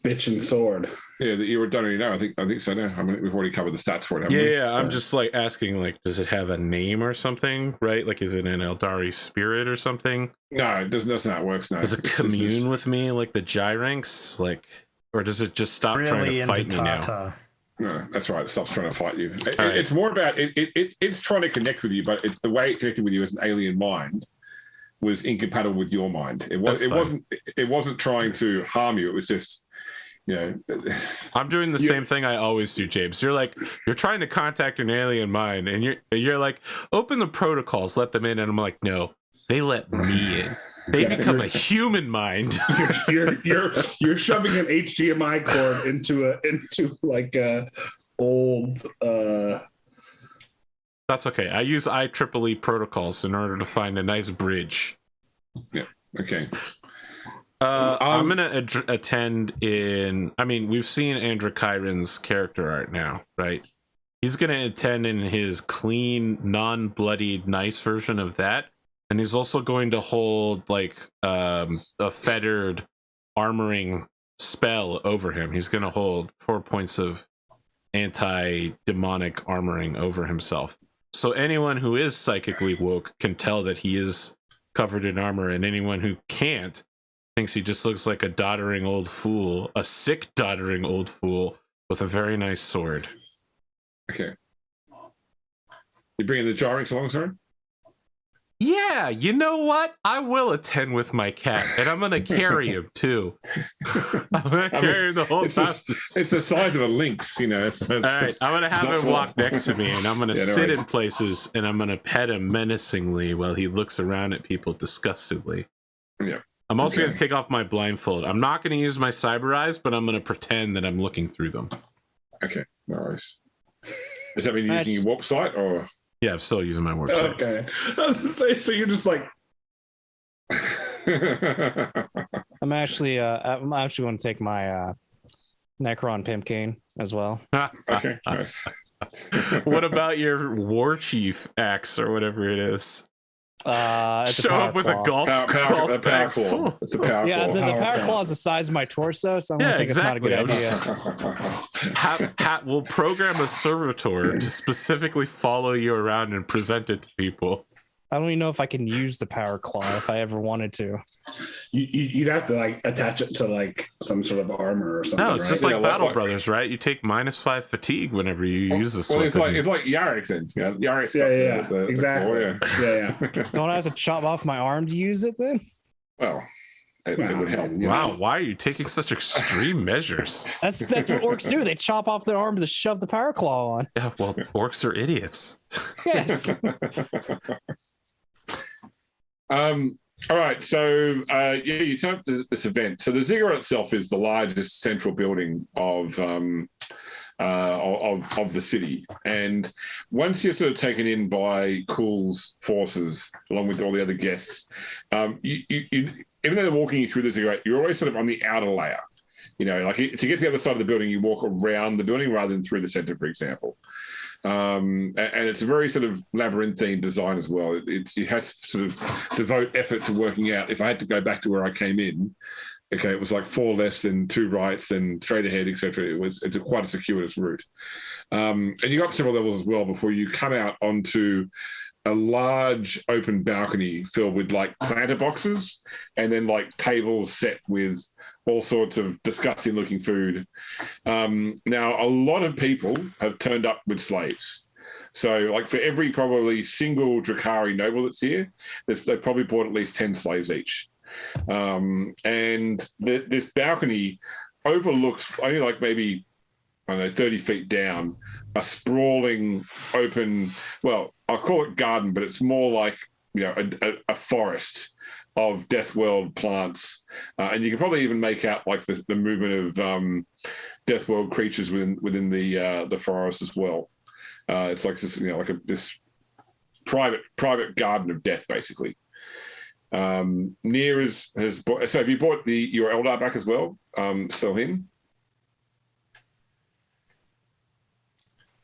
[SPEAKER 4] Bitchin' sword.
[SPEAKER 2] Yeah, that you don't already know. I think so. Now, I mean, we've already covered the stats for it. Haven't we?
[SPEAKER 1] Yeah.
[SPEAKER 2] So.
[SPEAKER 1] I'm just like asking, like, does it have a name or something? Right? Like, is it an Eldari spirit or something?
[SPEAKER 2] No, it doesn't. That's not how it works. No.
[SPEAKER 1] Does it commune with me like the Gyranks? Like. Or does it just stop trying to fight me now?
[SPEAKER 2] No, that's right. It stops trying to fight you. It's more about it's trying to connect with you, but it's the way it connected with you as an alien mind was incompatible with your mind. It wasn't trying to harm you. It was just, you know.
[SPEAKER 1] I'm doing the same thing I always do, James. You're trying to contact an alien mind, and you're like, open the protocols, let them in, and I'm like, no, they let me in. They become a human mind.
[SPEAKER 4] You're shoving an HDMI cord into like a old.
[SPEAKER 1] That's okay. I use IEEE protocols in order to find a nice bridge.
[SPEAKER 2] Yeah. Okay.
[SPEAKER 1] I'm gonna attend in. I mean, we've seen Androchiron's character art now, right? He's gonna attend in his clean, non-bloodied, nice version of that. And he's also going to hold like a fettered armoring spell over him. He's going to hold 4 points of anti-demonic armoring over himself. So anyone who is psychically woke can tell that he is covered in armor, and anyone who can't thinks he just looks like a doddering old fool, a sick doddering old fool with a very nice sword.
[SPEAKER 2] Okay. You bringing the Gyranks along, sorry?
[SPEAKER 1] Yeah, you know what? I will attend with my cat, and I'm gonna carry him too. I'm gonna carry him the whole time.
[SPEAKER 2] It's the size of a lynx, you know.
[SPEAKER 1] All right, I'm gonna have him walk next to me, and I'm gonna sit in places, and I'm gonna pet him menacingly while he looks around at people disgustedly.
[SPEAKER 2] Yeah.
[SPEAKER 1] I'm also gonna take off my blindfold. I'm not gonna use my cyber eyes, but I'm gonna pretend that I'm looking through them.
[SPEAKER 2] Okay, no worries. Does that mean you're using your warp sight, or?
[SPEAKER 1] Yeah, I'm still using my warp sight.
[SPEAKER 4] Okay. I was gonna say, so you're just like.
[SPEAKER 5] I'm actually going to take my Necron Pimp Cane as well.
[SPEAKER 2] Okay, nice.
[SPEAKER 1] What about your War Chief axe or whatever it is?
[SPEAKER 5] It's
[SPEAKER 1] Show up with a golf bag full.
[SPEAKER 2] It's a power
[SPEAKER 5] yeah,
[SPEAKER 2] claw.
[SPEAKER 5] the power claw is the size of my torso, so I'm think
[SPEAKER 1] exactly.
[SPEAKER 5] it's not a good idea.
[SPEAKER 1] We'll program a servitor to specifically follow you around and present it to people.
[SPEAKER 5] I don't even know if I can use the power claw if I ever wanted to.
[SPEAKER 4] You'd have to like attach it to like some sort of armor or something.
[SPEAKER 1] No, it's
[SPEAKER 4] right?
[SPEAKER 1] just like Battle Brothers, right? You take -5 fatigue whenever you use this.
[SPEAKER 2] Well, it's like Yarrick then. Yeah, Yarrick's
[SPEAKER 4] exactly. Yeah.
[SPEAKER 5] Don't I have to chop off my arm to use it then?
[SPEAKER 2] Well, it would help.
[SPEAKER 1] Wow, why are you taking such extreme measures?
[SPEAKER 5] That's what orcs do. They chop off their arm to shove the power claw on.
[SPEAKER 1] Yeah, well, orcs are idiots.
[SPEAKER 5] Yes.
[SPEAKER 2] All right, so you turn up this event. So the ziggurat itself is the largest central building of the city, and once you're sort of taken in by Cool's forces along with all the other guests, you even though they're walking you through the ziggurat, you're always sort of on the outer layer. You know, like to get to the other side of the building, you walk around the building rather than through the center, for example. And it's a very sort of labyrinthine design as well. It has to sort of devote effort to working out. If I had to go back to where I came in, okay, it was like 4 lefts, then 2 rights, then straight ahead, etc. It's quite a circuitous route. And you got several levels as well before you come out onto a large open balcony filled with like planter boxes and then like tables set with all sorts of disgusting looking food. Now, a lot of people have turned up with slaves. So, like, for every probably single Drakari noble that's here, they've probably bought at least 10 slaves each. And this balcony overlooks only like maybe, I don't know, 30 feet down, a sprawling open, well, I'll call it garden, but it's more like, you know, a forest of Death World plants. And you can probably even make out like the movement of Death World creatures within the forest as well. It's like this, you know, like this private garden of death, basically. Near has bought, so have you bought your Eldar back as well? Still him?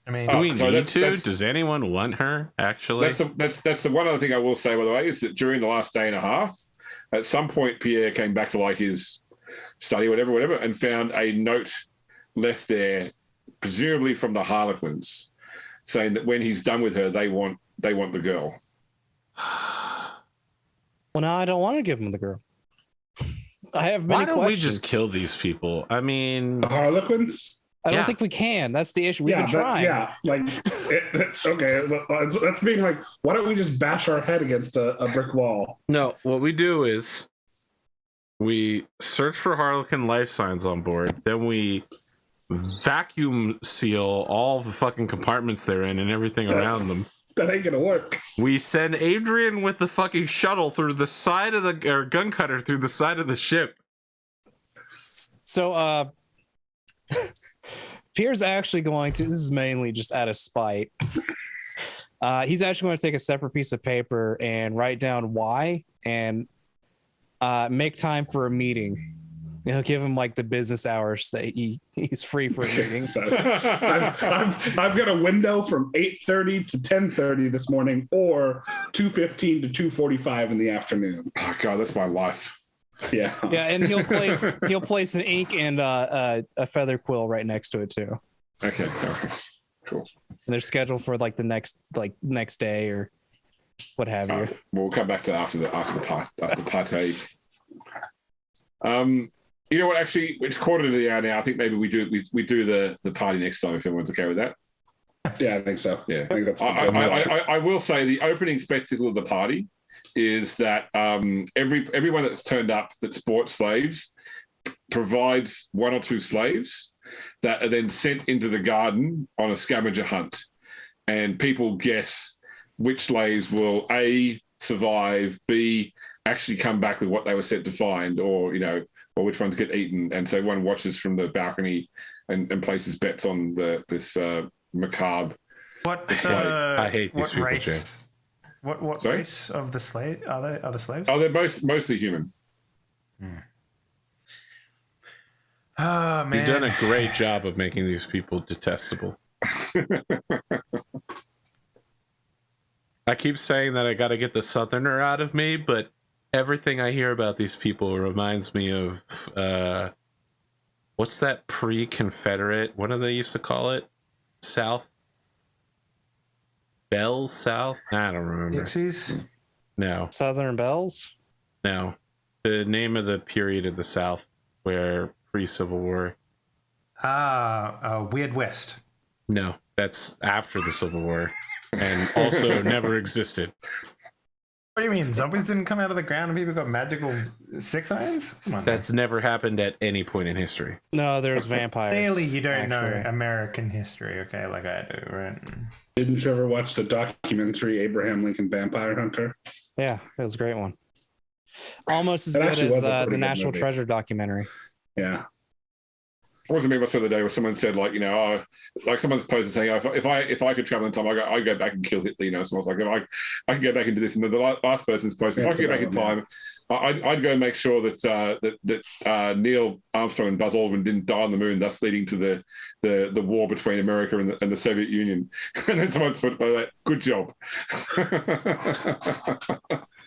[SPEAKER 3] I mean,
[SPEAKER 1] Do we need to? Does anyone want her? Actually,
[SPEAKER 2] that's the one other thing I will say, by the way, is that during the last day and a half, at some point, Pierre came back to like his study, whatever, and found a note left there, presumably from the Harlequins, saying that when he's done with her, they want the girl.
[SPEAKER 5] Well, now I don't want to give him the girl. I have many
[SPEAKER 1] Why don't
[SPEAKER 5] questions.
[SPEAKER 1] we just kill these people? I mean,
[SPEAKER 4] The Harlequins?
[SPEAKER 5] I don't think we can. That's the issue. We've been trying.
[SPEAKER 4] Okay. That's being like, why don't we just bash our head against a brick wall?
[SPEAKER 1] no. What we do is we search for Harlequin life signs on board. Then we vacuum seal all the fucking compartments they're in and everything around them.
[SPEAKER 4] That ain't gonna work.
[SPEAKER 1] We send Adrian with the fucking shuttle through the side of or gun cutter through the side of the ship.
[SPEAKER 5] So, Pierre's actually going to, this is mainly just out of spite. He's actually going to take a separate piece of paper and write down why and make time for a meeting. He'll give him like the business hours that he's free for a meeting.
[SPEAKER 4] I've got a window from 8:30 to 10:30 this morning, or 2:15 to 2:45 in the afternoon.
[SPEAKER 2] Oh God, that's my life.
[SPEAKER 4] Yeah,
[SPEAKER 5] and he'll place an ink and a feather quill right next to it too.
[SPEAKER 2] Okay, cool.
[SPEAKER 5] And they're scheduled for like the next day or what have you.
[SPEAKER 2] We'll come back to after the party. You know what? Actually, it's quarter to the hour now. I think maybe we do the party next time if everyone's okay with that.
[SPEAKER 4] Yeah, I think so.
[SPEAKER 2] Yeah,
[SPEAKER 4] I think that's.
[SPEAKER 2] I will say the opening spectacle of the party is that everyone that's turned up that's bought slaves provides one or two slaves that are then sent into the garden on a scavenger hunt, and people guess which slaves will A, survive, B, actually come back with what they were sent to find, or which ones get eaten. And so one watches from the balcony and places bets on this macabre.
[SPEAKER 1] I hate these people,
[SPEAKER 3] race? What
[SPEAKER 2] Sorry?
[SPEAKER 3] race of the slave are they? Are the slaves?
[SPEAKER 2] Oh, they're mostly human.
[SPEAKER 3] Oh man,
[SPEAKER 1] You've done a great job of making these people detestable. I keep saying that I got to get the Southerner out of me, but everything I hear about these people reminds me of what's that pre-Confederate? What do they used to call it? South? Bells South? I don't remember.
[SPEAKER 3] Pixies?
[SPEAKER 1] No.
[SPEAKER 5] Southern Bells?
[SPEAKER 1] No. The name of the period of the South where pre-Civil War.
[SPEAKER 3] Weird West.
[SPEAKER 1] No, that's after the Civil War and also never existed.
[SPEAKER 3] What do you mean? Zombies didn't come out of the ground and people got magical six irons? Come on.
[SPEAKER 1] That's never happened at any point in history.
[SPEAKER 5] No, there's vampires.
[SPEAKER 3] Clearly you don't know
[SPEAKER 5] actually.
[SPEAKER 3] American history, okay, like I do, right?
[SPEAKER 4] Didn't you ever watch the documentary Abraham Lincoln Vampire Hunter?
[SPEAKER 5] Yeah, it was a great one. Almost as
[SPEAKER 4] It
[SPEAKER 5] good
[SPEAKER 4] actually
[SPEAKER 5] as
[SPEAKER 4] was a pretty
[SPEAKER 5] the
[SPEAKER 4] good
[SPEAKER 5] National
[SPEAKER 4] movie.
[SPEAKER 5] Treasure documentary.
[SPEAKER 4] Yeah.
[SPEAKER 2] What was the meme I saw the other day where someone said, like, like someone's posted saying, if I could travel in time, I go back and kill Hitler, So I was like, I can go back into this. And the last person's posting, if I could go back in time, I'd go make sure that Neil Armstrong and Buzz Aldrin didn't die on the moon, thus leading to the war between America and the Soviet Union. And then someone put that, good job.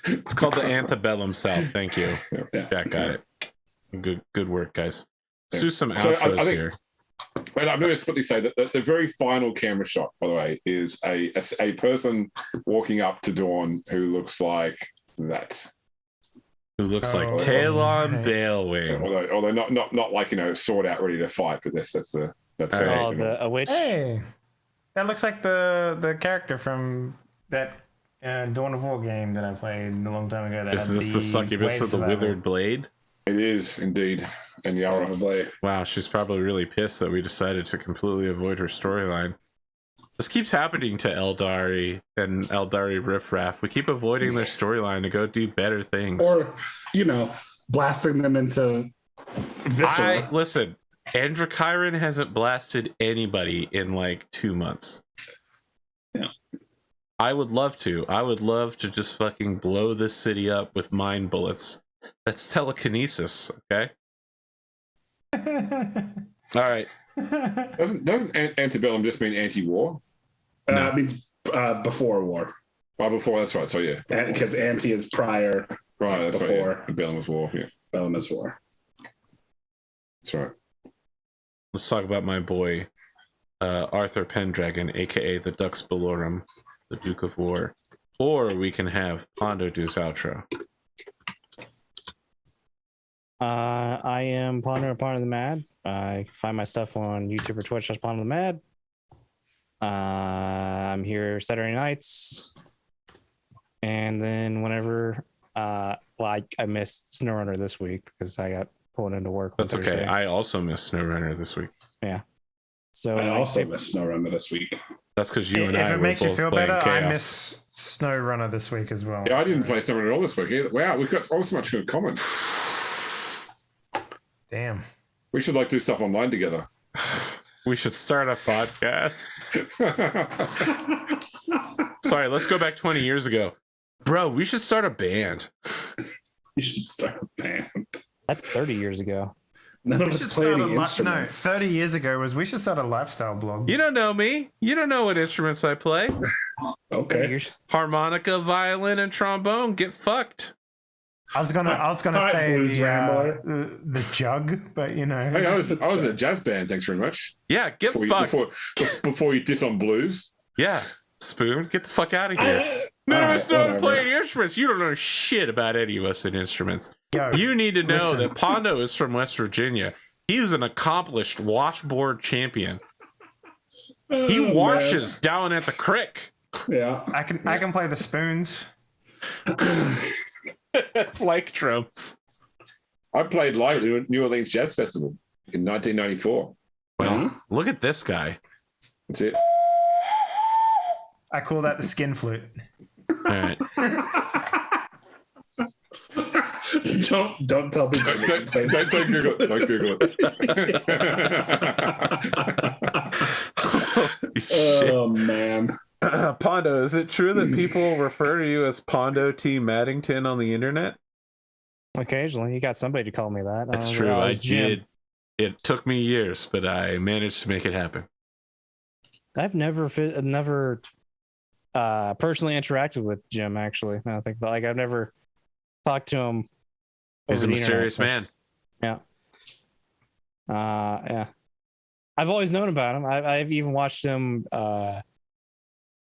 [SPEAKER 1] It's called the Antebellum South. Thank you.
[SPEAKER 2] Yeah.
[SPEAKER 1] Jack got it. Good work, guys. Let's
[SPEAKER 2] Yeah.
[SPEAKER 1] do some
[SPEAKER 2] So
[SPEAKER 1] outros
[SPEAKER 2] I think-
[SPEAKER 1] here.
[SPEAKER 2] Well, I'm going to quickly say that the very final camera shot, by the way, is a person walking up to Dawn who looks like that.
[SPEAKER 1] Who looks like Talon
[SPEAKER 3] okay.
[SPEAKER 1] Balewing.
[SPEAKER 2] Although not like sword out ready to fight, but that's
[SPEAKER 1] All right.
[SPEAKER 5] Oh, a witch.
[SPEAKER 3] Hey, that looks like the character from that Dawn of War game that I played a long time ago. That
[SPEAKER 1] Is
[SPEAKER 3] had
[SPEAKER 1] this the succubus
[SPEAKER 3] wave
[SPEAKER 1] of the
[SPEAKER 3] survival.
[SPEAKER 1] withered blade?
[SPEAKER 2] It is indeed, and Yara.
[SPEAKER 4] Probably.
[SPEAKER 1] Wow, she's probably really pissed that we decided to completely avoid her storyline. This keeps happening to Eldari and Eldari Riffraff. We keep avoiding their storyline to go do better things.
[SPEAKER 4] Or, blasting them into viscera.
[SPEAKER 1] Listen, Androchiron hasn't blasted anybody in like 2 months.
[SPEAKER 4] Yeah.
[SPEAKER 1] I would love to. I would love to just fucking blow this city up with mind bullets. That's telekinesis, okay? All right.
[SPEAKER 2] Doesn't antebellum just mean anti-war?
[SPEAKER 4] It means before war.
[SPEAKER 2] Oh, before, that's right. So yeah,
[SPEAKER 4] Because anti is prior,
[SPEAKER 2] right. That's
[SPEAKER 4] before.
[SPEAKER 2] right. Yeah. Bellum was war. Yeah,
[SPEAKER 4] bellum is war.
[SPEAKER 2] that's right.
[SPEAKER 1] Let's talk about my boy, Arthur Pendragon, aka the Dux Bellorum, the Duke of War. Or we can have Pondo do's outro.
[SPEAKER 5] I am Ponder the Mad. I find my stuff on YouTube or Twitch as Ponder the Mad. I'm here Saturday nights. And then whenever, I missed SnowRunner this week because I got pulled into work.
[SPEAKER 1] That's okay.
[SPEAKER 5] Thursday.
[SPEAKER 1] I also missed SnowRunner this week.
[SPEAKER 5] Yeah. So
[SPEAKER 4] I also missed SnowRunner this week.
[SPEAKER 1] That's because you and
[SPEAKER 3] If
[SPEAKER 1] I
[SPEAKER 3] it
[SPEAKER 1] were
[SPEAKER 3] makes you
[SPEAKER 1] both
[SPEAKER 3] feel
[SPEAKER 1] playing
[SPEAKER 3] better,
[SPEAKER 1] Chaos.
[SPEAKER 3] I miss SnowRunner this week as well.
[SPEAKER 2] Yeah, I didn't play SnowRunner at all this week either. Wow, we've got so much in common.
[SPEAKER 3] Damn.
[SPEAKER 2] We should do stuff online together.
[SPEAKER 1] We should start a podcast. Sorry, let's go back 20 years ago. Bro, we should start a band.
[SPEAKER 4] You should start a band.
[SPEAKER 5] that's 30 years ago.
[SPEAKER 4] None of
[SPEAKER 3] We
[SPEAKER 4] us
[SPEAKER 3] should
[SPEAKER 4] play
[SPEAKER 3] start
[SPEAKER 4] any
[SPEAKER 3] no,
[SPEAKER 4] instruments.
[SPEAKER 3] 30 years ago we should start a lifestyle blog.
[SPEAKER 1] You don't know me. You don't know what instruments I play.
[SPEAKER 4] Okay.
[SPEAKER 1] Harmonica, violin, and trombone. Get fucked.
[SPEAKER 3] I was gonna
[SPEAKER 4] Hi,
[SPEAKER 3] say
[SPEAKER 4] Blues Rambler.
[SPEAKER 3] the jug, but
[SPEAKER 2] Hey, I was in a jazz band. Thanks very much.
[SPEAKER 1] Yeah, get fucked.
[SPEAKER 2] Before you diss on blues.
[SPEAKER 1] Yeah, Spoon, get the fuck out of here. None of us know how to play any instruments. You don't know shit about any of us in instruments.
[SPEAKER 3] Yo,
[SPEAKER 1] You need to know
[SPEAKER 3] listen.
[SPEAKER 1] that Pondo is from West Virginia. He's an accomplished washboard champion. He
[SPEAKER 4] Oh,
[SPEAKER 1] washes down at the creek.
[SPEAKER 4] man. Yeah.
[SPEAKER 3] I can play the spoons.
[SPEAKER 1] It's like drums.
[SPEAKER 2] I played live at New Orleans Jazz Festival in 1994.
[SPEAKER 1] Well, look at this guy.
[SPEAKER 2] That's it.
[SPEAKER 3] I call that the skin flute.
[SPEAKER 1] All right.
[SPEAKER 4] Don't tell people.
[SPEAKER 2] Don't Google it. Don't Google it.
[SPEAKER 4] Oh man.
[SPEAKER 1] Pondo, is it true that people refer to you as Pondo T. Maddington on the internet?
[SPEAKER 5] Occasionally, you got somebody to call me that.
[SPEAKER 1] It's true. I did. It took me years, but I managed to make it happen.
[SPEAKER 5] I've never personally interacted with Jim. Actually, now I think about I've never talked to him.
[SPEAKER 1] He's a
[SPEAKER 5] over the
[SPEAKER 1] mysterious
[SPEAKER 5] internet.
[SPEAKER 1] man.
[SPEAKER 5] Yeah. I've always known about him. I've even watched him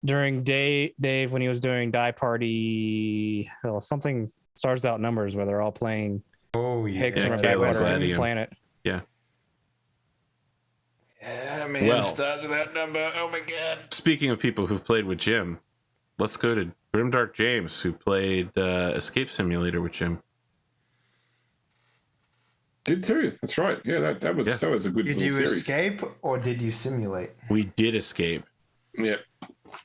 [SPEAKER 5] during Dave when he was doing Die Party. Well, something Stars Without Numbers where they're all playing
[SPEAKER 3] Oh yeah.
[SPEAKER 5] Hicks
[SPEAKER 1] Yeah,
[SPEAKER 5] from a
[SPEAKER 1] Caleb
[SPEAKER 5] backwater
[SPEAKER 1] Gladium.
[SPEAKER 5] planet.
[SPEAKER 1] Yeah.
[SPEAKER 3] Yeah, man.
[SPEAKER 1] Well-
[SPEAKER 3] Stars Without Number. Oh my god.
[SPEAKER 1] Speaking of people who've played with Jim, let's go to Grimdark James, who played Escape Simulator with Jim.
[SPEAKER 2] Did too. That's right. Yeah, that was
[SPEAKER 1] Yes.
[SPEAKER 2] that was a good
[SPEAKER 3] Did
[SPEAKER 2] little
[SPEAKER 3] you
[SPEAKER 2] series.
[SPEAKER 3] escape or did you simulate?
[SPEAKER 1] We did escape.
[SPEAKER 2] Yeah.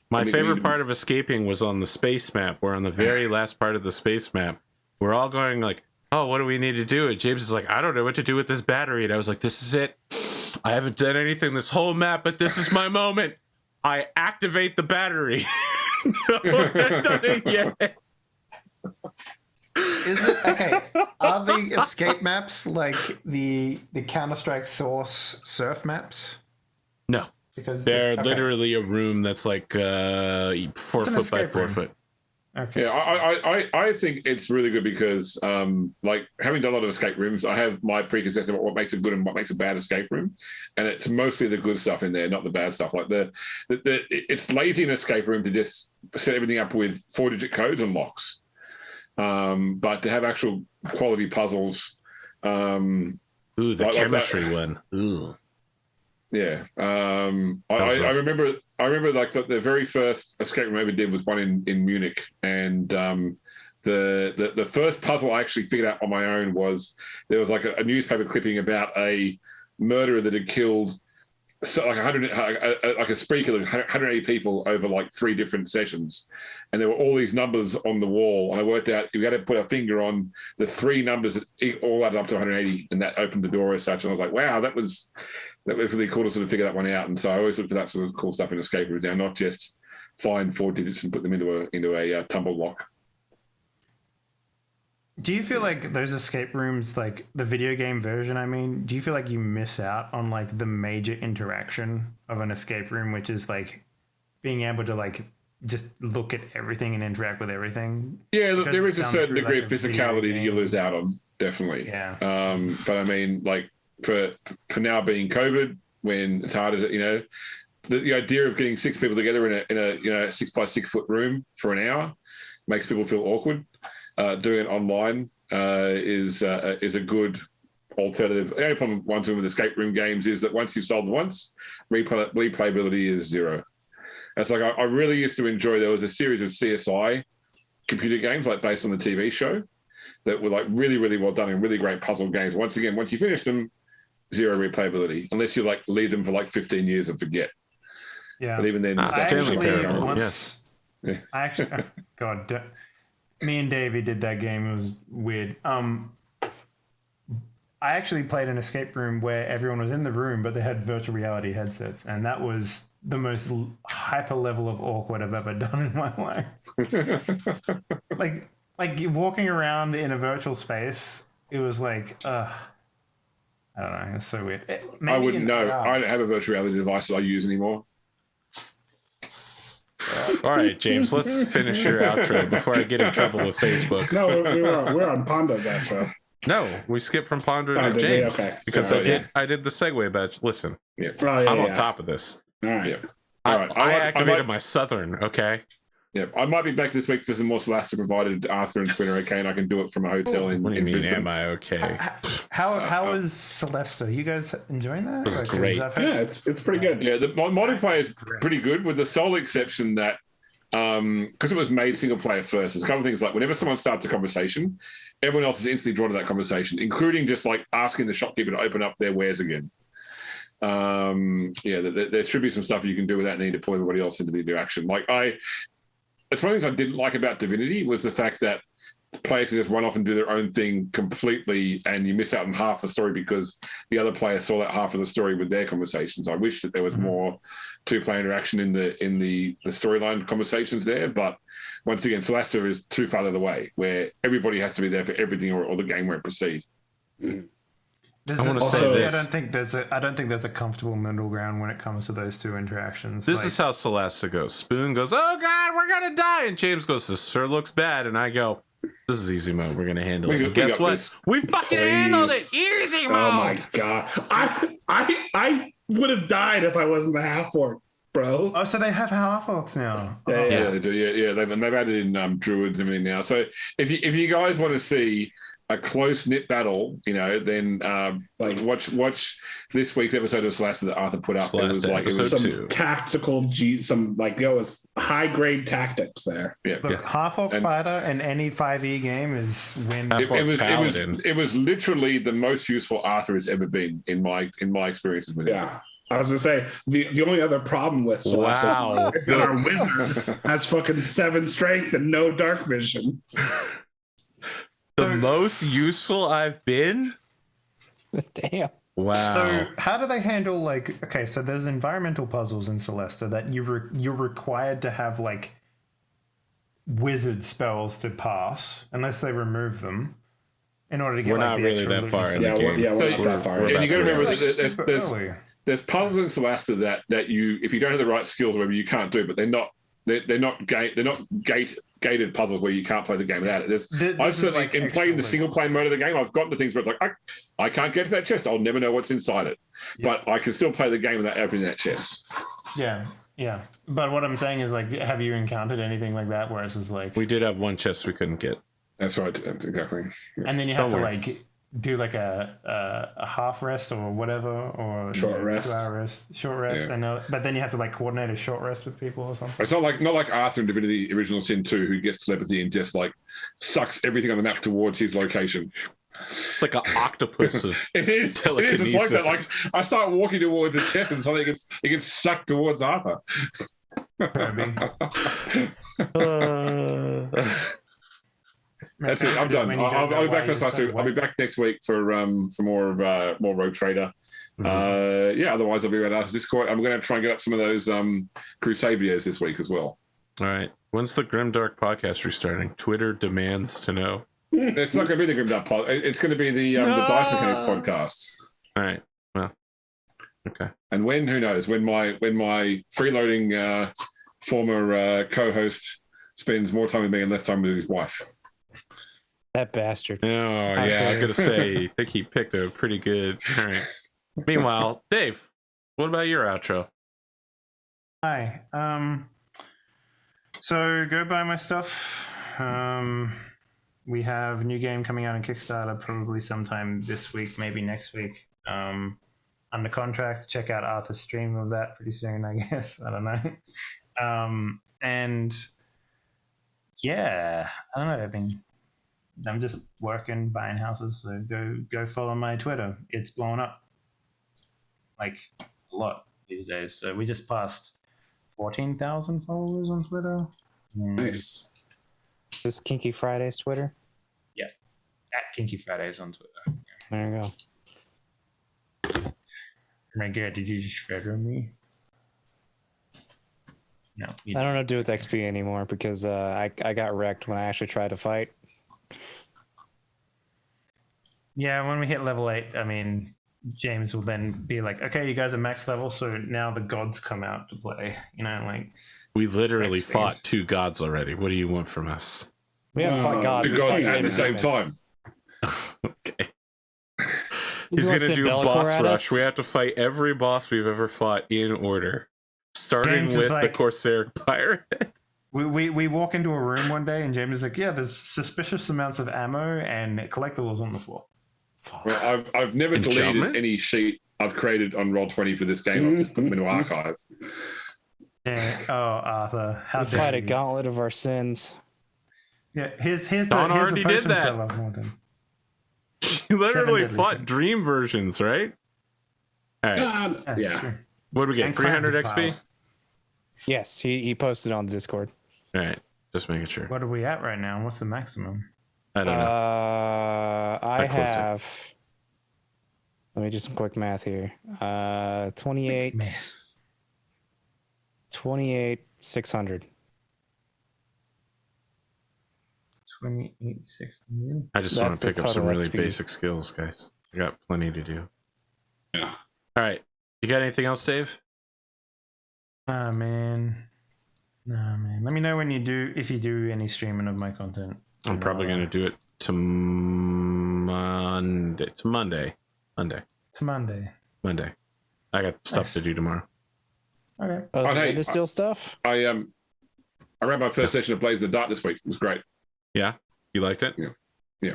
[SPEAKER 1] My
[SPEAKER 2] I think
[SPEAKER 1] favorite
[SPEAKER 2] we-
[SPEAKER 1] part of escaping was on the space map, where on the very last part of the space map, we're all going like, oh, what do we need to do? And James is like, I don't know what to do with this battery. And I was like, this is it. I haven't done anything this whole map, but this is my moment. I activate the battery. No, I haven't done it yet.
[SPEAKER 3] Is it okay? Are the escape maps like the Counter-Strike Source surf maps?
[SPEAKER 1] No,
[SPEAKER 3] Because
[SPEAKER 1] they're
[SPEAKER 3] okay.
[SPEAKER 1] literally a room that's like 4
[SPEAKER 3] an
[SPEAKER 1] foot by
[SPEAKER 3] escape
[SPEAKER 1] 4
[SPEAKER 3] room.
[SPEAKER 1] foot.
[SPEAKER 3] Okay.
[SPEAKER 2] Yeah, I think it's really good because, like, having done a lot of escape rooms, I have my preconception about what makes a good and what makes a bad escape room, and it's mostly the good stuff in there, not the bad stuff. Like it's lazy in an escape room to just set everything up with 4-digit codes and locks. But to have actual quality puzzles,
[SPEAKER 1] Ooh, the chemistry one. Ooh.
[SPEAKER 2] Yeah, I remember like the very first escape room I ever did was one in Munich, and the first puzzle I actually figured out on my own was there was like a newspaper clipping about a murderer that had killed like 100, like a spree killing 180 people over like 3 different sessions, and there were all these numbers on the wall, and I worked out we had to put our finger on the 3 numbers that all added up to 180, and that opened the door as such. And I was like, wow, that was really cool to sort of figure that one out. And so I always look for that sort of cool stuff in escape rooms now, not just find 4 digits and put them into a tumble lock.
[SPEAKER 3] Do you feel like those escape rooms, like the video game version, I mean, do you feel like you miss out on like the major interaction of an escape room, which is like being able to like just look at everything and interact with everything?
[SPEAKER 2] Yeah, look, there is a certain degree
[SPEAKER 3] like
[SPEAKER 2] of physicality that you lose out on, definitely.
[SPEAKER 3] Yeah.
[SPEAKER 2] But I mean, like for now being COVID, when it's harder to, you know, the idea of getting 6 people together in a 6x6 foot room for an hour makes people feel awkward. Doing it online is a good alternative. The only problem with escape room games is that once you've solved once, replayability is 0. It's like I really used to enjoy. There was a series of CSI computer games, like based on the TV show, that were like really, really well done and really great puzzle games. Once again, once you finish them, 0 replayability, unless you like leave them for like 15 years and forget.
[SPEAKER 3] Yeah.
[SPEAKER 2] But even then,
[SPEAKER 3] God, me and Davey did that game. It was weird. I actually played an escape room where everyone was in the room, but they had virtual reality headsets, and that was the most hyper level of awkward I've ever done in my life. like walking around in a virtual space, it was like, I don't know, it was so weird.
[SPEAKER 2] I wouldn't know. I don't have a virtual reality device that I use anymore.
[SPEAKER 1] All right, James, let's finish your outro before I get in trouble with Facebook.
[SPEAKER 4] No, we're on Pondo's outro.
[SPEAKER 1] No, we skipped from Ponder to James.
[SPEAKER 4] Okay.
[SPEAKER 1] Because I did the segue batch. Listen, I'm on top of this.
[SPEAKER 4] All right.
[SPEAKER 2] Yeah. All right.
[SPEAKER 1] I activated my Southern, okay?
[SPEAKER 2] Yeah, I might be back this week for some more Celeste, provided Arthur and Quinn are okay, and I can do it from a hotel in
[SPEAKER 1] What do you mean,
[SPEAKER 2] Brisbane.
[SPEAKER 1] am I okay?
[SPEAKER 3] How is Celeste? Are you guys enjoying that?
[SPEAKER 1] It was great.
[SPEAKER 4] Yeah, it's pretty good.
[SPEAKER 2] Yeah, the multiplayer is pretty good, with the sole exception that because it was made single player first, there's a couple of things like whenever someone starts a conversation, everyone else is instantly drawn to that conversation, including just like asking the shopkeeper to open up their wares again. There should be some stuff you can do without needing to pull everybody else into the interaction. It's one of the things I didn't like about Divinity was the fact that players can just run off and do their own thing completely, and you miss out on half the story because the other player saw that half of the story with their conversations. I wish that there was more two-player interaction in the storyline conversations there, but once again, Celeste is too far the way where everybody has to be there for everything or the game won't proceed.
[SPEAKER 1] I want to say this.
[SPEAKER 3] I don't think there's a comfortable middle ground when it comes to those two interactions.
[SPEAKER 1] This is how Celeste goes. Spoon goes, "Oh God, we're gonna die," and James goes, "This sure looks bad," and I go, "This is easy mode. We're gonna handle it." And guess what?
[SPEAKER 2] This.
[SPEAKER 1] We fucking handled it. Easy mode.
[SPEAKER 4] Oh my God, I would have died if I wasn't a half orc, bro.
[SPEAKER 3] Oh, so they have half orcs now.
[SPEAKER 2] Yeah, they do. Yeah, they've added in druids and everything now. So if you guys want to see a close knit battle, then watch this week's episode of Celeste that Arthur put up. It was
[SPEAKER 4] some tactical it was high grade tactics there.
[SPEAKER 2] Yeah,
[SPEAKER 3] Look, half orc fighter in any 5e game is win.
[SPEAKER 2] It was literally the most useful Arthur has ever been in my experiences with him.
[SPEAKER 4] Yeah. I was gonna say the only other problem with Celeste is that our wizard has fucking 7 strength and no dark vision.
[SPEAKER 1] The most useful I've been?
[SPEAKER 5] Damn.
[SPEAKER 1] Wow.
[SPEAKER 3] So how do they handle so there's environmental puzzles in Celeste that you're required to have wizard spells to pass unless they remove them in order to get
[SPEAKER 1] we're not
[SPEAKER 3] the
[SPEAKER 1] really
[SPEAKER 3] extra
[SPEAKER 1] that far in the
[SPEAKER 4] game. We're not that far.
[SPEAKER 2] And you got to remember there's puzzles in Celeste that you, if you don't have the right skills, whatever, you can't do, but they're not gated puzzles where you can't play the game without it. I've certainly in playing the single player mode of the game, I've gotten to things where it's like I can't get to that chest. I'll never know what's inside it, but I can still play the game without opening that chest.
[SPEAKER 3] Yeah. But what I'm saying is have you encountered anything like that where it's just
[SPEAKER 1] we did have one chest we couldn't get.
[SPEAKER 2] That's right. Exactly. Yeah.
[SPEAKER 3] And then you have
[SPEAKER 1] Don't
[SPEAKER 3] to
[SPEAKER 1] worry.
[SPEAKER 3] like do like a half rest or whatever, or
[SPEAKER 4] Short rest.
[SPEAKER 3] 2-hour rest, short rest.
[SPEAKER 2] Yeah.
[SPEAKER 3] I know, but then you have to like coordinate a short rest with people or something.
[SPEAKER 2] It's not like Arthur in Divinity Original Sin 2, who gets telepathy and just like sucks everything on the map towards his location.
[SPEAKER 1] It's like an octopus of
[SPEAKER 2] It is. It's like that.
[SPEAKER 1] telekinesis.
[SPEAKER 2] Like I start walking towards the chest, and suddenly it gets sucked towards Arthur.
[SPEAKER 3] Kirby.
[SPEAKER 2] That's it. I'm done. I'll be back for I'll be back next week for more of more Rogue Trader. Yeah. Otherwise, I'll be around Arthur's Discord. I'm going to try and get up some of those Crusade videos this week as well.
[SPEAKER 1] All right. When's the Grimdark podcast restarting? Twitter demands to know.
[SPEAKER 2] It's not going to be the Grimdark pod. It's going to be the Dice Mechanics podcast.
[SPEAKER 1] All right. Well, okay.
[SPEAKER 2] And when? Who knows? When my freeloading former co-host spends more time with me and less time with his wife.
[SPEAKER 5] That bastard.
[SPEAKER 1] Oh, yeah. I gotta say, I think he picked a pretty good. All right. Meanwhile, Dave, what about your outro?
[SPEAKER 3] Hi. So go buy my stuff. We have a new game coming out on Kickstarter probably sometime this week, maybe next week. Under contract. Check out Arthur's stream of that pretty soon, I guess. I don't know. And yeah, I don't know. I'm just working, buying houses. So go follow my Twitter. It's blowing up like a lot these days. So we just passed 14,000 followers on Twitter.
[SPEAKER 4] Nice.
[SPEAKER 5] Is this Kinky Fridays Twitter?
[SPEAKER 3] Yeah, at Kinky Fridays on Twitter.
[SPEAKER 5] There you go.
[SPEAKER 3] Oh my God, did you just feather me? No, you
[SPEAKER 5] I don't know what to do with XP anymore because I got wrecked when I actually tried to fight.
[SPEAKER 3] Yeah, when we hit level 8, James will then be like, okay, you guys are max level, so now the gods come out to play. Like
[SPEAKER 1] We literally
[SPEAKER 3] Next
[SPEAKER 1] fought
[SPEAKER 3] phase.
[SPEAKER 1] 2 gods already. What do you want from us?
[SPEAKER 5] We haven't fought gods.
[SPEAKER 2] The
[SPEAKER 5] we
[SPEAKER 2] gods
[SPEAKER 5] fought
[SPEAKER 2] at the same
[SPEAKER 5] demons.
[SPEAKER 2] time.
[SPEAKER 1] Okay.
[SPEAKER 5] You
[SPEAKER 1] He's
[SPEAKER 5] wanna
[SPEAKER 1] gonna
[SPEAKER 5] send
[SPEAKER 1] do
[SPEAKER 5] Be'lakor
[SPEAKER 1] boss
[SPEAKER 5] at
[SPEAKER 1] rush.
[SPEAKER 5] us?
[SPEAKER 1] We have to fight every boss we've ever fought in order, starting
[SPEAKER 3] James is
[SPEAKER 1] with the
[SPEAKER 3] like-
[SPEAKER 1] Corsair Pirate.
[SPEAKER 3] we walk into a room one day and James is like, yeah, there's suspicious amounts of ammo and collectibles on the floor.
[SPEAKER 2] Well, I've never
[SPEAKER 1] Enchantment?
[SPEAKER 2] deleted any sheet I've created on Roll20 for this game. I've just put them into archive.
[SPEAKER 3] Yeah. Oh, Arthur, how
[SPEAKER 5] We
[SPEAKER 3] dare
[SPEAKER 5] fight a
[SPEAKER 3] you.
[SPEAKER 5] gauntlet of our sins.
[SPEAKER 3] Yeah, here's the
[SPEAKER 1] Don
[SPEAKER 3] here's
[SPEAKER 1] already
[SPEAKER 3] the
[SPEAKER 1] did
[SPEAKER 3] potion
[SPEAKER 1] that.
[SPEAKER 3] seller, Morton.
[SPEAKER 1] You literally
[SPEAKER 3] deadly
[SPEAKER 1] fought
[SPEAKER 3] sins.
[SPEAKER 1] dream versions, right? All right.
[SPEAKER 3] Yeah. Sure.
[SPEAKER 1] What do we get?
[SPEAKER 3] And
[SPEAKER 1] 300
[SPEAKER 3] clan
[SPEAKER 1] XP?
[SPEAKER 3] piles.
[SPEAKER 5] Yes, he posted on the Discord.
[SPEAKER 1] All right. Just making sure.
[SPEAKER 3] What are we at right now? What's the maximum?
[SPEAKER 1] I don't know.
[SPEAKER 5] I
[SPEAKER 1] How close
[SPEAKER 5] have. Let me do some quick math here. 28.
[SPEAKER 3] Math.
[SPEAKER 5] 28,600.
[SPEAKER 3] 28,600.
[SPEAKER 1] I just want
[SPEAKER 5] that's
[SPEAKER 1] to
[SPEAKER 5] the
[SPEAKER 1] pick up some
[SPEAKER 5] total
[SPEAKER 1] really
[SPEAKER 5] XP.
[SPEAKER 1] basic skills, guys. I got plenty to do.
[SPEAKER 4] Yeah.
[SPEAKER 1] All right. You got anything else, Dave?
[SPEAKER 3] Ah man. Nah man. Let me know when you do, if you do any streaming of my content.
[SPEAKER 1] I'm probably going to do it to Monday. To Monday.
[SPEAKER 3] It's Monday.
[SPEAKER 1] I got stuff
[SPEAKER 3] Nice.
[SPEAKER 1] to do tomorrow.
[SPEAKER 3] Okay.
[SPEAKER 5] Oh,
[SPEAKER 2] Oh,
[SPEAKER 5] the
[SPEAKER 2] hey,
[SPEAKER 5] Winter Steel stuff?
[SPEAKER 2] I ran my first session of Blaze in the Dark this week. It was great.
[SPEAKER 1] Yeah? You liked it?
[SPEAKER 2] Yeah.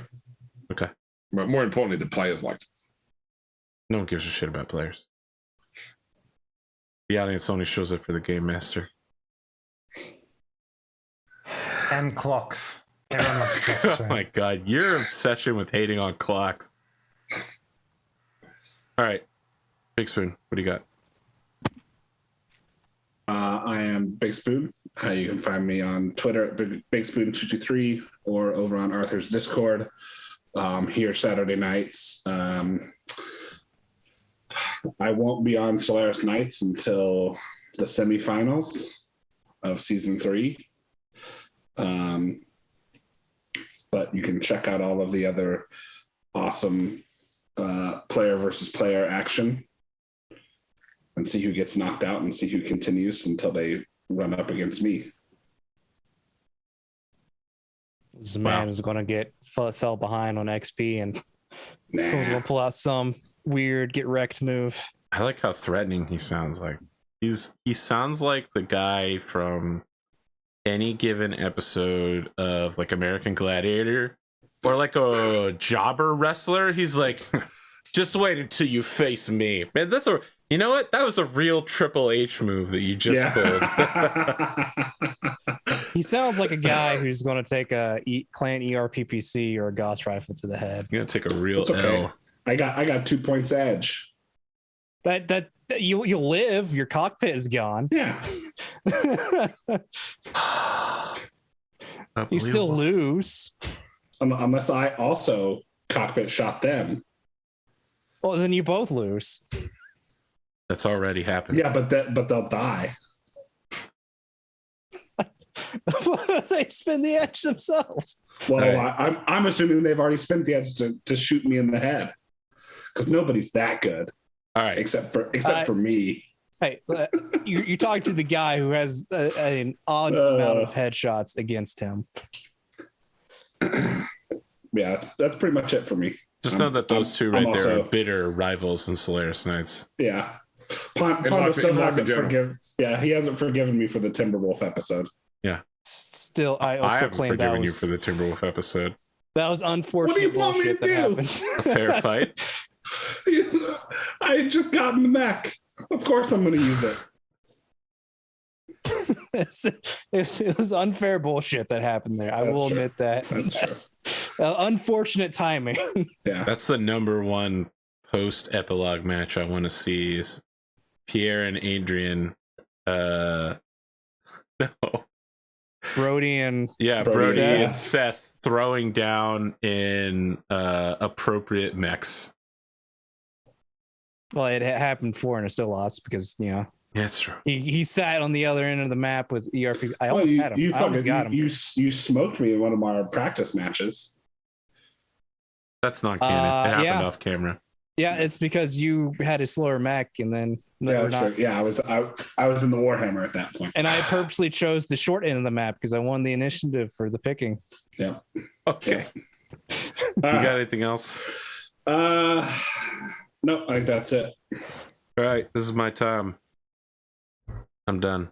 [SPEAKER 1] Okay.
[SPEAKER 2] But more importantly, the players liked it.
[SPEAKER 1] No one gives a shit about players. The audience only shows up for the game master.
[SPEAKER 3] And clocks. Everyone loves clocks,
[SPEAKER 1] Oh
[SPEAKER 3] right?
[SPEAKER 1] my god, your obsession with hating on clocks. All right. Big Spoon, what do you got?
[SPEAKER 4] I am Big Spoon. You can find me on Twitter at Big Spoon223 or over on Arthur's Discord. Here Saturday nights. I won't be on Solaris Nights until the semifinals of season 3. But you can check out all of the other awesome player versus player action and see who gets knocked out and see who continues until they run up against me.
[SPEAKER 5] This man is going to get fell behind on XP and someone's going
[SPEAKER 4] Nah.
[SPEAKER 5] to pull out some weird get wrecked move.
[SPEAKER 1] I like how threatening he sounds like. He sounds like the guy from any given episode of like American Gladiator or like a jobber wrestler, he's like, just wait until you face me. Man, you know what? That was a real Triple H move that you just pulled.
[SPEAKER 5] He sounds like a guy who's going to take a clan ERPPC or a Gauss rifle to the head.
[SPEAKER 1] You're gonna take a real
[SPEAKER 4] okay.
[SPEAKER 1] L.
[SPEAKER 4] I got 2 points edge.
[SPEAKER 5] That you'll live. Your cockpit is gone.
[SPEAKER 4] Yeah.
[SPEAKER 5] You still lose.
[SPEAKER 4] Unless I also cockpit shot them.
[SPEAKER 5] Well, then you both lose.
[SPEAKER 1] That's already happened.
[SPEAKER 4] Yeah, but they'll die.
[SPEAKER 5] They spin the edge themselves.
[SPEAKER 4] Well,
[SPEAKER 1] right.
[SPEAKER 4] I'm assuming they've already spent the edge to shoot me in the head, because nobody's that good.
[SPEAKER 1] All right,
[SPEAKER 4] except for me.
[SPEAKER 5] Hey, you're talking to the guy who has an odd amount of headshots against him.
[SPEAKER 4] Yeah, that's pretty much it for me.
[SPEAKER 1] Just know that those two right there
[SPEAKER 4] also,
[SPEAKER 1] are bitter rivals in Solaris Knights.
[SPEAKER 4] Yeah. Pondo still hasn't forgiven. Yeah, he hasn't forgiven me for the Timberwolf episode.
[SPEAKER 1] Yeah.
[SPEAKER 5] Still, I also
[SPEAKER 1] haven't
[SPEAKER 5] claim
[SPEAKER 1] forgiven
[SPEAKER 5] that
[SPEAKER 1] you
[SPEAKER 5] was
[SPEAKER 1] for the Timberwolf episode.
[SPEAKER 5] That was unfortunate bullshit that happened.
[SPEAKER 1] A fair fight.
[SPEAKER 4] I had just gotten the mech. Of course, I'm going to use it.
[SPEAKER 5] It was unfair bullshit that happened there. I will admit that. That's unfortunate timing.
[SPEAKER 4] Yeah,
[SPEAKER 1] that's the number one post epilogue match I want to see is Pierre and Adrian. No,
[SPEAKER 5] Brody and
[SPEAKER 1] Brody and Seth throwing down in appropriate mechs.
[SPEAKER 5] Well, it happened before and it still lost because
[SPEAKER 1] Yeah, that's true.
[SPEAKER 5] he sat on the other end of the map with ERP. I almost had him. I almost got him.
[SPEAKER 4] You smoked me in one of my practice matches.
[SPEAKER 1] That's not canon. It happened off camera.
[SPEAKER 5] Yeah, it's because you had a slower mech, and then
[SPEAKER 4] true. Yeah, I was in the Warhammer at that point,
[SPEAKER 5] and I purposely chose the short end of the map because I won the initiative for the picking.
[SPEAKER 4] Yeah.
[SPEAKER 1] Okay. Yeah. You got anything else?
[SPEAKER 4] No, I think that's it.
[SPEAKER 1] All right, this is my time. I'm done.